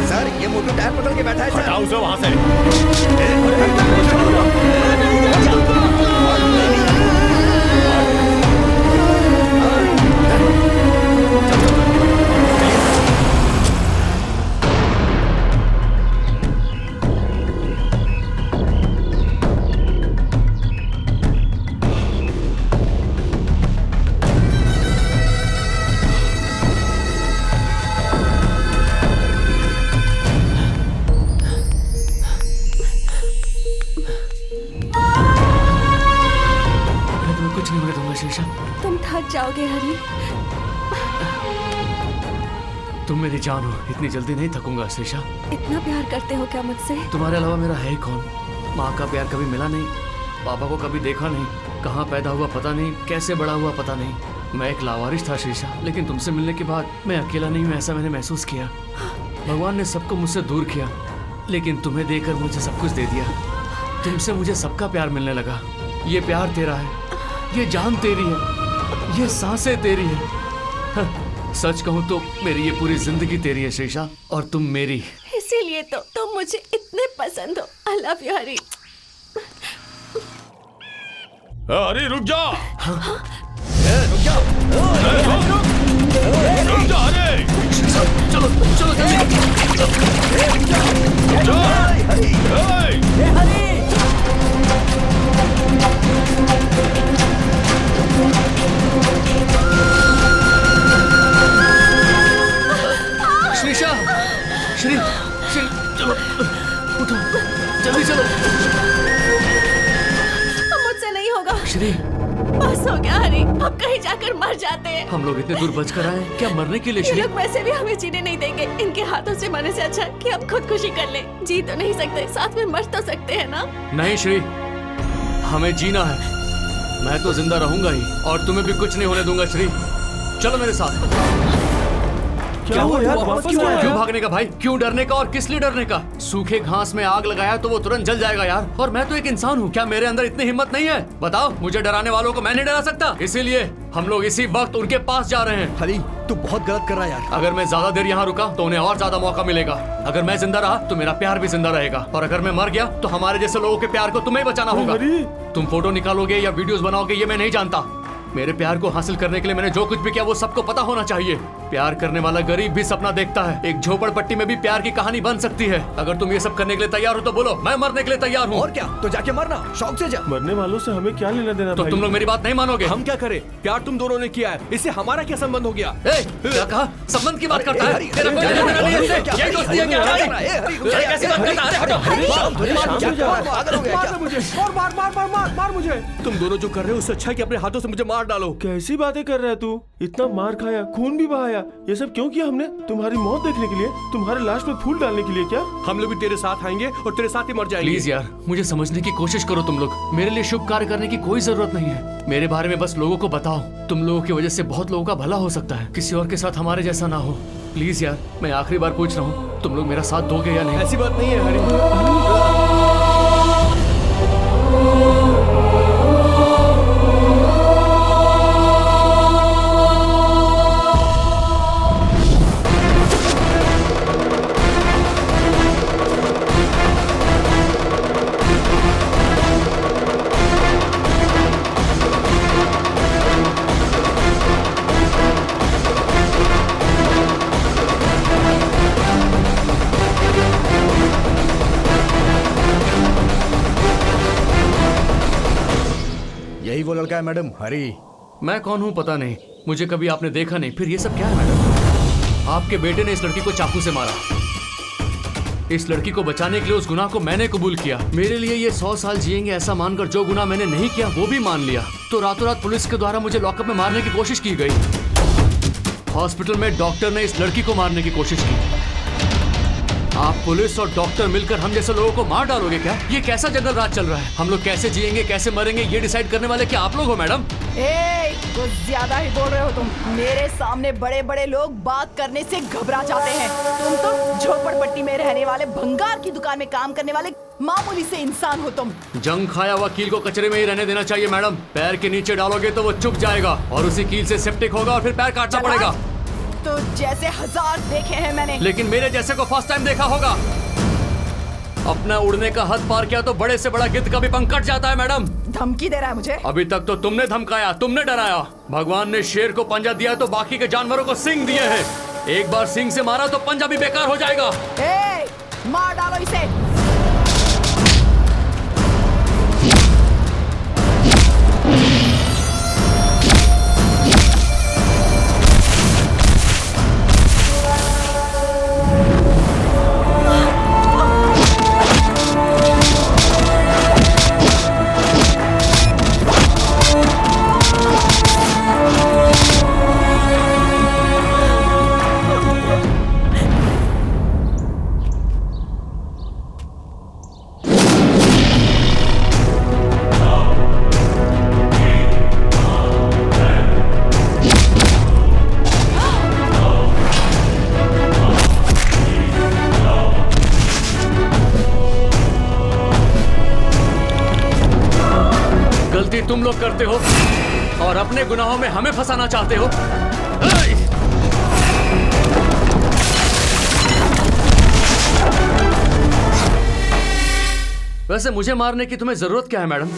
सर, ये मोटू टायर बदल के बैठा है सर। हटाओ उसे वहां से। कुछ नहीं होने दूंगा शीशा। तुम थक जाओगे हरी। तुम मेरी जान हो, इतनी जल्दी नहीं थकूंगा शीशा। इतना प्यार करते हो क्या मुझसे? तुम्हारे अलावा मेरा है ही कौन? माँ का प्यार कभी मिला नहीं, पापा को कभी देखा नहीं, कहाँ पैदा हुआ पता नहीं, कैसे बड़ा हुआ पता नहीं। मैं एक लावारिस था शीशा, लेकिन तुमसे मिलने के बाद मैं अकेला नहीं हूँ, ऐसा मैंने महसूस किया। भगवान ने सबको मुझसे दूर किया, लेकिन तुम्हें देकर मुझे सब कुछ दे दिया। तुमसे मुझे सबका प्यार मिलने लगा। ये प्यार तेरा है, ये जान तेरी है, ये सांसें तेरी है। सच कहूँ तो मेरी ये पूरी जिंदगी तेरी है शीशा, और तुम मेरी। इसीलिए तो तुम मुझे इतने पसंद हो। आई लव यू हरी। अरे रुक जा। रुक जा। रुक जा। अरे चलो चलो शीशा, श्री श्री चलो उठो, जल्दी चलो। मुझसे नहीं होगा। श्री बस हो गया हरी, अब कहीं जाकर मर जाते हैं। हम लोग इतने दूर बच कर आए, क्या मरने के लिए? ये श्री लोग वैसे भी हमें जीने नहीं देंगे। इनके हाथों से मरने से अच्छा है कि हम खुदकुशी कर ले। जी तो नहीं सकते, साथ में मर तो सकते हैं ना। नहीं श्री, हमें जीना है। मैं तो जिंदा रहूंगा ही, और तुम्हें भी कुछ नहीं होने दूंगा। श्री चलो मेरे साथ। क्या हुआ यार, वापस क्यों आया? क्यों भागने का भाई? क्यों डरने का, और किस लिए डरने का? सूखे घास में आग लगाया तो वो तुरंत जल जाएगा यार, और मैं तो एक इंसान हूँ। क्या मेरे अंदर इतनी हिम्मत नहीं है? बताओ, मुझे डराने वालों को मैं नहीं डरा सकता। इसीलिए हम लोग इसी वक्त उनके पास जा रहे हैं। हरी, तू बहुत गलत कर रहा है यार। अगर मैं ज्यादा देर यहाँ रुका तो उन्हें और ज्यादा मौका मिलेगा। अगर मैं जिंदा रहा तो मेरा प्यार भी जिंदा रहेगा, और अगर मैं मर गया तो हमारे जैसे लोगों के प्यार को तुम्हें बचाना होगा। तुम फोटो निकालोगे या वीडियोस बनाओगे ये मैं नहीं जानता। मेरे प्यार को हासिल करने के लिए मैंने जो कुछ भी किया वो सबको पता होना चाहिए। प्यार करने वाला गरीब भी सपना देखता है। एक झोपड़पट्टी में भी प्यार की कहानी बन सकती है। अगर तुम ये सब करने के लिए तैयार हो तो बोलो, मैं मरने के लिए तैयार हूँ। और क्या, तो जाके मरना, शौक से जा। मरने वालों से हमें क्या लेना देना? तो तुम लोग मेरी बात नहीं मानोगे? हम क्या करें? प्यार तुम दोनों ने किया है, इससे हमारा क्या संबंध हो गया? क्या कहा? संबंध की बात करता है? तेरा कोई लेना देना नहीं है इससे। यही दोस्ती है क्या? कैसी बात करता है? मार मुझे। तुम दोनों जो कर रहे हो उससे अच्छा है कि अपने हाथों से मुझे मार डालो। कैसी बातें कर रहा है तू? इतना मार खाया, खून भी बहाया, ये सब क्यों किया हमने? तुम्हारी मौत देखने के लिए, तुम्हारे लाश पे फूल डालने के लिए क्या? हम लोग भी तेरे साथ आएंगे और तेरे साथ ही मर जाएंगे। प्लीज यार, मुझे समझने की कोशिश करो तुम लोग। मेरे लिए शुभ कार्य करने की कोई जरूरत नहीं है। मेरे बारे में बस लोगों को बताओ। तुम लोगों की वजह से बहुत लोगों का भला हो सकता है, किसी और के साथ हमारे जैसा ना हो। प्लीज यार, मैं आखिरी बार पूछ रहा हूँ, तुम लोग मेरा साथ दोगे या नहीं? ऐसी बात नहीं है हरी। यही वो लड़का है मैडम, हरी। मैं कौन हूँ पता नहीं, मुझे कभी आपने देखा नहीं, फिर ये सब क्या है मैडम? आपके बेटे ने इस लड़की को चाकू से मारा। इस लड़की को बचाने के लिए उस गुनाह को मैंने कबूल किया। मेरे लिए ये 100 साल जिएंगे ऐसा मानकर जो गुनाह मैंने नहीं किया वो भी मान लिया। तो रातों रात पुलिस के द्वारा मुझे लॉकअप में मारने की कोशिश की गई। हॉस्पिटल में डॉक्टर ने इस लड़की को मारने की कोशिश की। आप पुलिस और डॉक्टर मिलकर हम जैसे लोगों को मार डालोगे क्या? ये कैसा जंगल राज चल रहा है? हम लोग कैसे जिएंगे, कैसे मरेंगे, ये डिसाइड करने वाले क्या आप लोग हो मैडम? कुछ ज्यादा ही बोल रहे हो तुम। मेरे सामने बड़े बड़े लोग बात करने से घबरा जाते हैं। तुम तो झोपड़पट्टी में रहने वाले, भंगार की दुकान में काम करने वाले मामूली से इंसान हो तुम। जंग खाया हुआ कील को कचरे में ही रहने देना चाहिए मैडम। पैर के नीचे डालोगे तो वो चुभ जाएगा और उसी कील से सेप्टिक होगा और फिर पैर काटना पड़ेगा। तो जैसे हजार देखे हैं मैंने, लेकिन मेरे जैसे को फर्स्ट टाइम देखा होगा। अपना उड़ने का हद पार किया तो बड़े से बड़ा गिद्ध का भी पंख कट जाता है मैडम। धमकी दे रहा है मुझे? अभी तक तो तुमने धमकाया, तुमने डराया। भगवान ने शेर को पंजा दिया तो बाकी के जानवरों को सींग दिए हैं। एक बार सींग से मारा तो पंजा भी बेकार हो जाएगा। मार डालो इसे। तुम लोग करते हो और अपने गुनाहों में हमें फंसाना चाहते हो। वैसे मुझे मारने की तुम्हें जरूरत क्या है मैडम?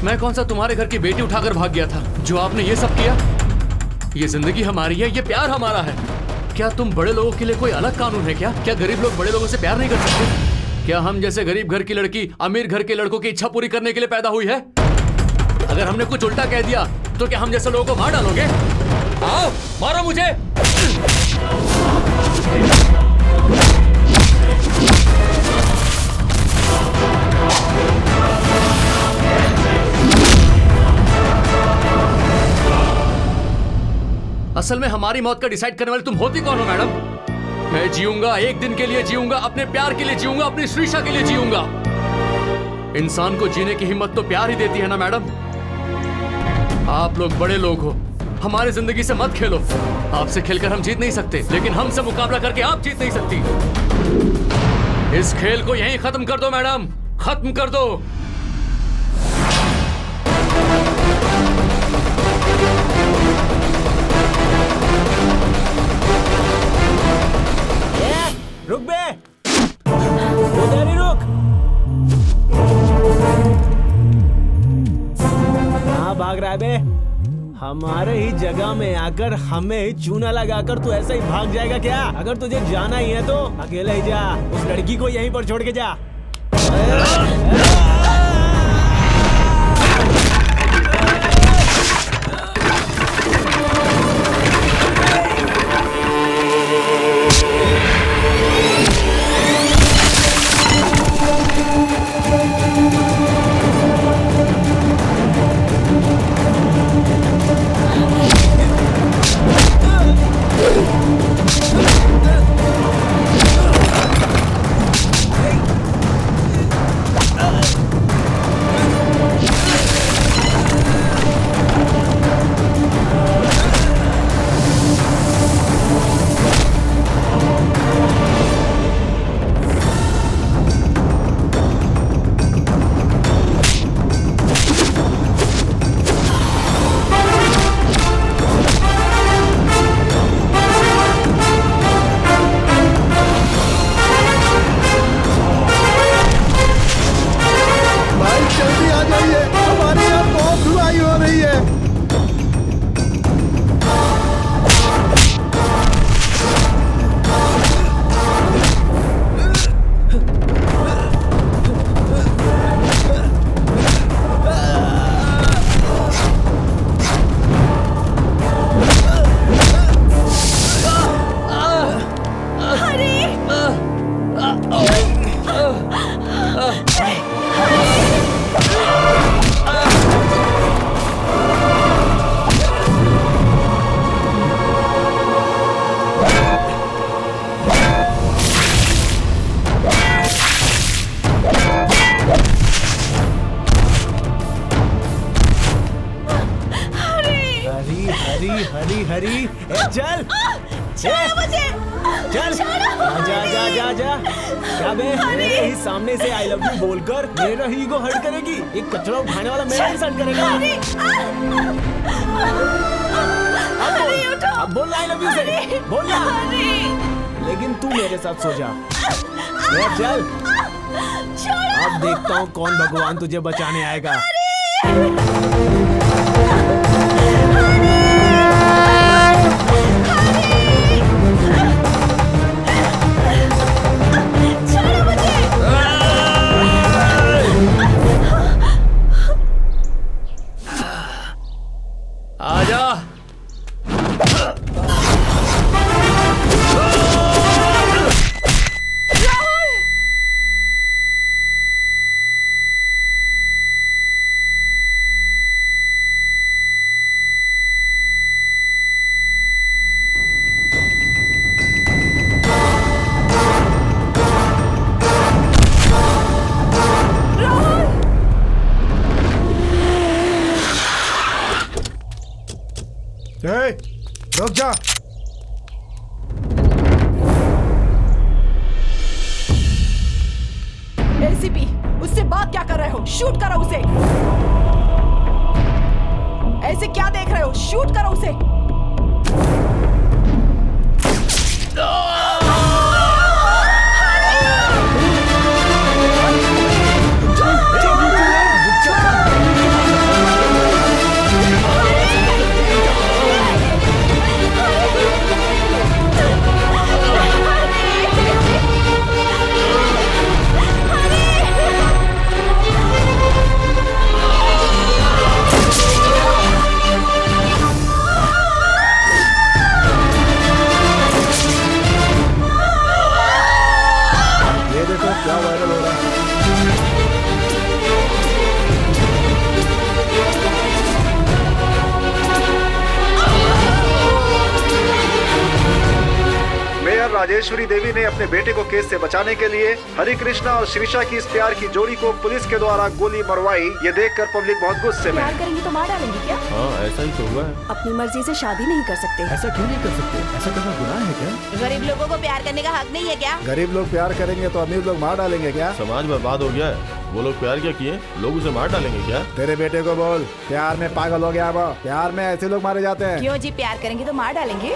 मैं कौन सा तुम्हारे घर की बेटी उठाकर भाग गया था जो आपने ये सब किया? ये जिंदगी हमारी है, ये प्यार हमारा है। क्या तुम बड़े लोगों के लिए कोई अलग कानून है क्या? क्या गरीब लोग बड़े लोगों से प्यार नहीं कर सकते? क्या हम जैसे गरीब घर की लड़की अमीर घर के लड़कों की इच्छा पूरी करने के लिए पैदा हुई है? अगर हमने कुछ उल्टा कह दिया तो क्या हम जैसे लोगों को मार डालोगे? आओ मारो मुझे। असल में हमारी मौत का डिसाइड करने वाले तुम होती कौन हो मैडम? मैं जीऊंगा, एक दिन के लिए जीऊंगा, अपने प्यार के लिए जीऊंगा, अपनी श्रीषा के लिए जीऊंगा। इंसान को जीने की हिम्मत तो प्यार ही देती है ना मैडम। आप लोग बड़े लोग हो, हमारी जिंदगी से मत खेलो। आपसे खेलकर हम जीत नहीं सकते, लेकिन हमसे मुकाबला करके आप जीत नहीं सकती। इस खेल को यहीं खत्म कर दो मैडम, खत्म कर दो। रुक बे, उधर ही रुक। कहाँ भाग रहा है बे? हमारे ही जगह में आकर हमें ही चूना लगाकर तू ऐसा ही भाग जाएगा क्या? अगर तुझे जाना ही है तो अकेले ही जा, उस लड़की को यहीं पर छोड़ के जा। छोड़ो मुझे। चल जा जा जा जा। क्या बे मेरे ही सामने से आई लव यू बोलकर मेरा ईगो हर्ट करेगी? एक कचरा उठाने वाला मेरा इंसल्ट करेगा? अब बोल आई लव यू से बोल ना। लेकिन तू मेरे साथ सो जा। चल अब देखता हूँ कौन भगवान तुझे बचाने आएगा। आजा। रुक जा। एसीपी, उससे बात क्या कर रहे हो? शूट करो उसे। ऐसे क्या देख रहे हो? शूट करो उसे। क्या वायरल हो रहा है? मेयर राजेश्वरी देवी ने अपने बेटे को केस से बचाने के लिए हरि कृष्णा और श्रीषा की इस प्यार की जोड़ी को पुलिस के द्वारा गोली मरवाई। ये देखकर पब्लिक बहुत गुस्से में। प्यार करेंगे तो मार डालेंगे क्या? हाँ ऐसा ही तो हुआ है। अपनी मर्जी से शादी नहीं कर सकते। ऐसा क्यों नहीं कर सकते? ऐसा करना गुनाह है क्या? गरीब लोगों को प्यार करने का हक नहीं है क्या? गरीब लोग प्यार करेंगे तो अमीर लोग मार डालेंगे क्या? समाज बर्बाद हो गया है। वो लोग प्यार क्या किए? लोग उसे मार डालेंगे क्या? तेरे बेटे को बोल प्यार में पागल हो गया वो। प्यार में ऐसे लोग मारे जाते हैं। क्यों जी? प्यार करेंगे तो मार डालेंगे।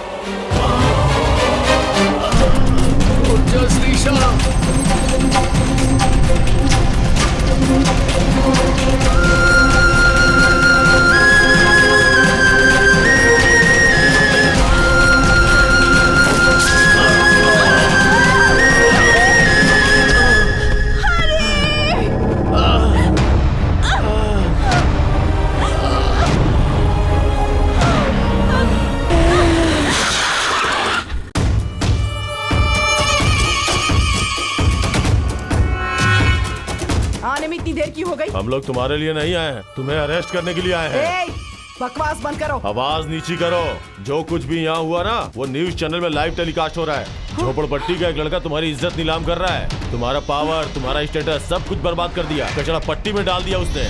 श्रीषा हम लोग तुम्हारे लिए नहीं आए हैं, तुम्हें अरेस्ट करने के लिए आए हैं। बकवास बंद करो। आवाज नीची करो। जो कुछ भी यहाँ हुआ ना वो न्यूज चैनल में लाइव टेलीकास्ट हो रहा है। झोपड़पट्टी का एक लड़का तुम्हारी इज्जत नीलाम कर रहा है। तुम्हारा पावर, तुम्हारा स्टेटस सब कुछ बर्बाद कर दिया। कचरा पट्टी में डाल दिया उसने।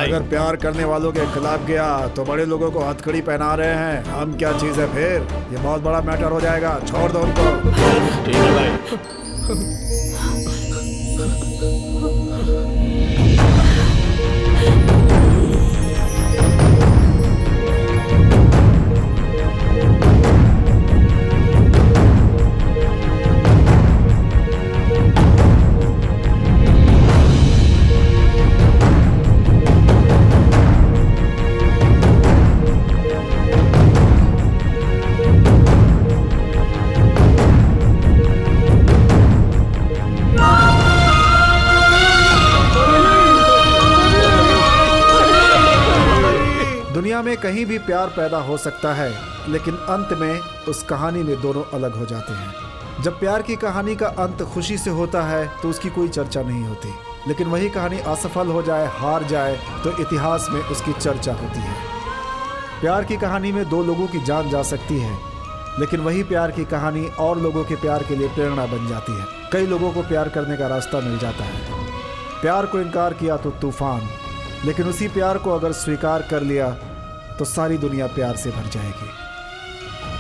अगर प्यार करने वालों के खिलाफ गया तो बड़े लोगों को हथकड़ी पहना रहे हैं। हम क्या चीज है फिर? ये बहुत बड़ा मैटर हो जाएगा। छोड़ दो उनको। ठीक है भाई। दुनिया में कहीं भी प्यार पैदा हो सकता है, लेकिन अंत में उस कहानी में दोनों अलग हो जाते हैं। जब प्यार की कहानी का अंत खुशी से होता है तो उसकी कोई चर्चा नहीं होती, लेकिन वही कहानी असफल हो जाए, हार जाए तो इतिहास में उसकी चर्चा होती है। प्यार की कहानी में 2 लोगों की जान जा सकती है, लेकिन वही प्यार की कहानी और लोगों के प्यार के लिए प्रेरणा बन जाती है। कई लोगों को प्यार करने का रास्ता मिल जाता है। प्यार को इनकार किया तो तूफान, लेकिन उसी प्यार को अगर स्वीकार कर लिया तो सारी दुनिया प्यार से भर जाएगी।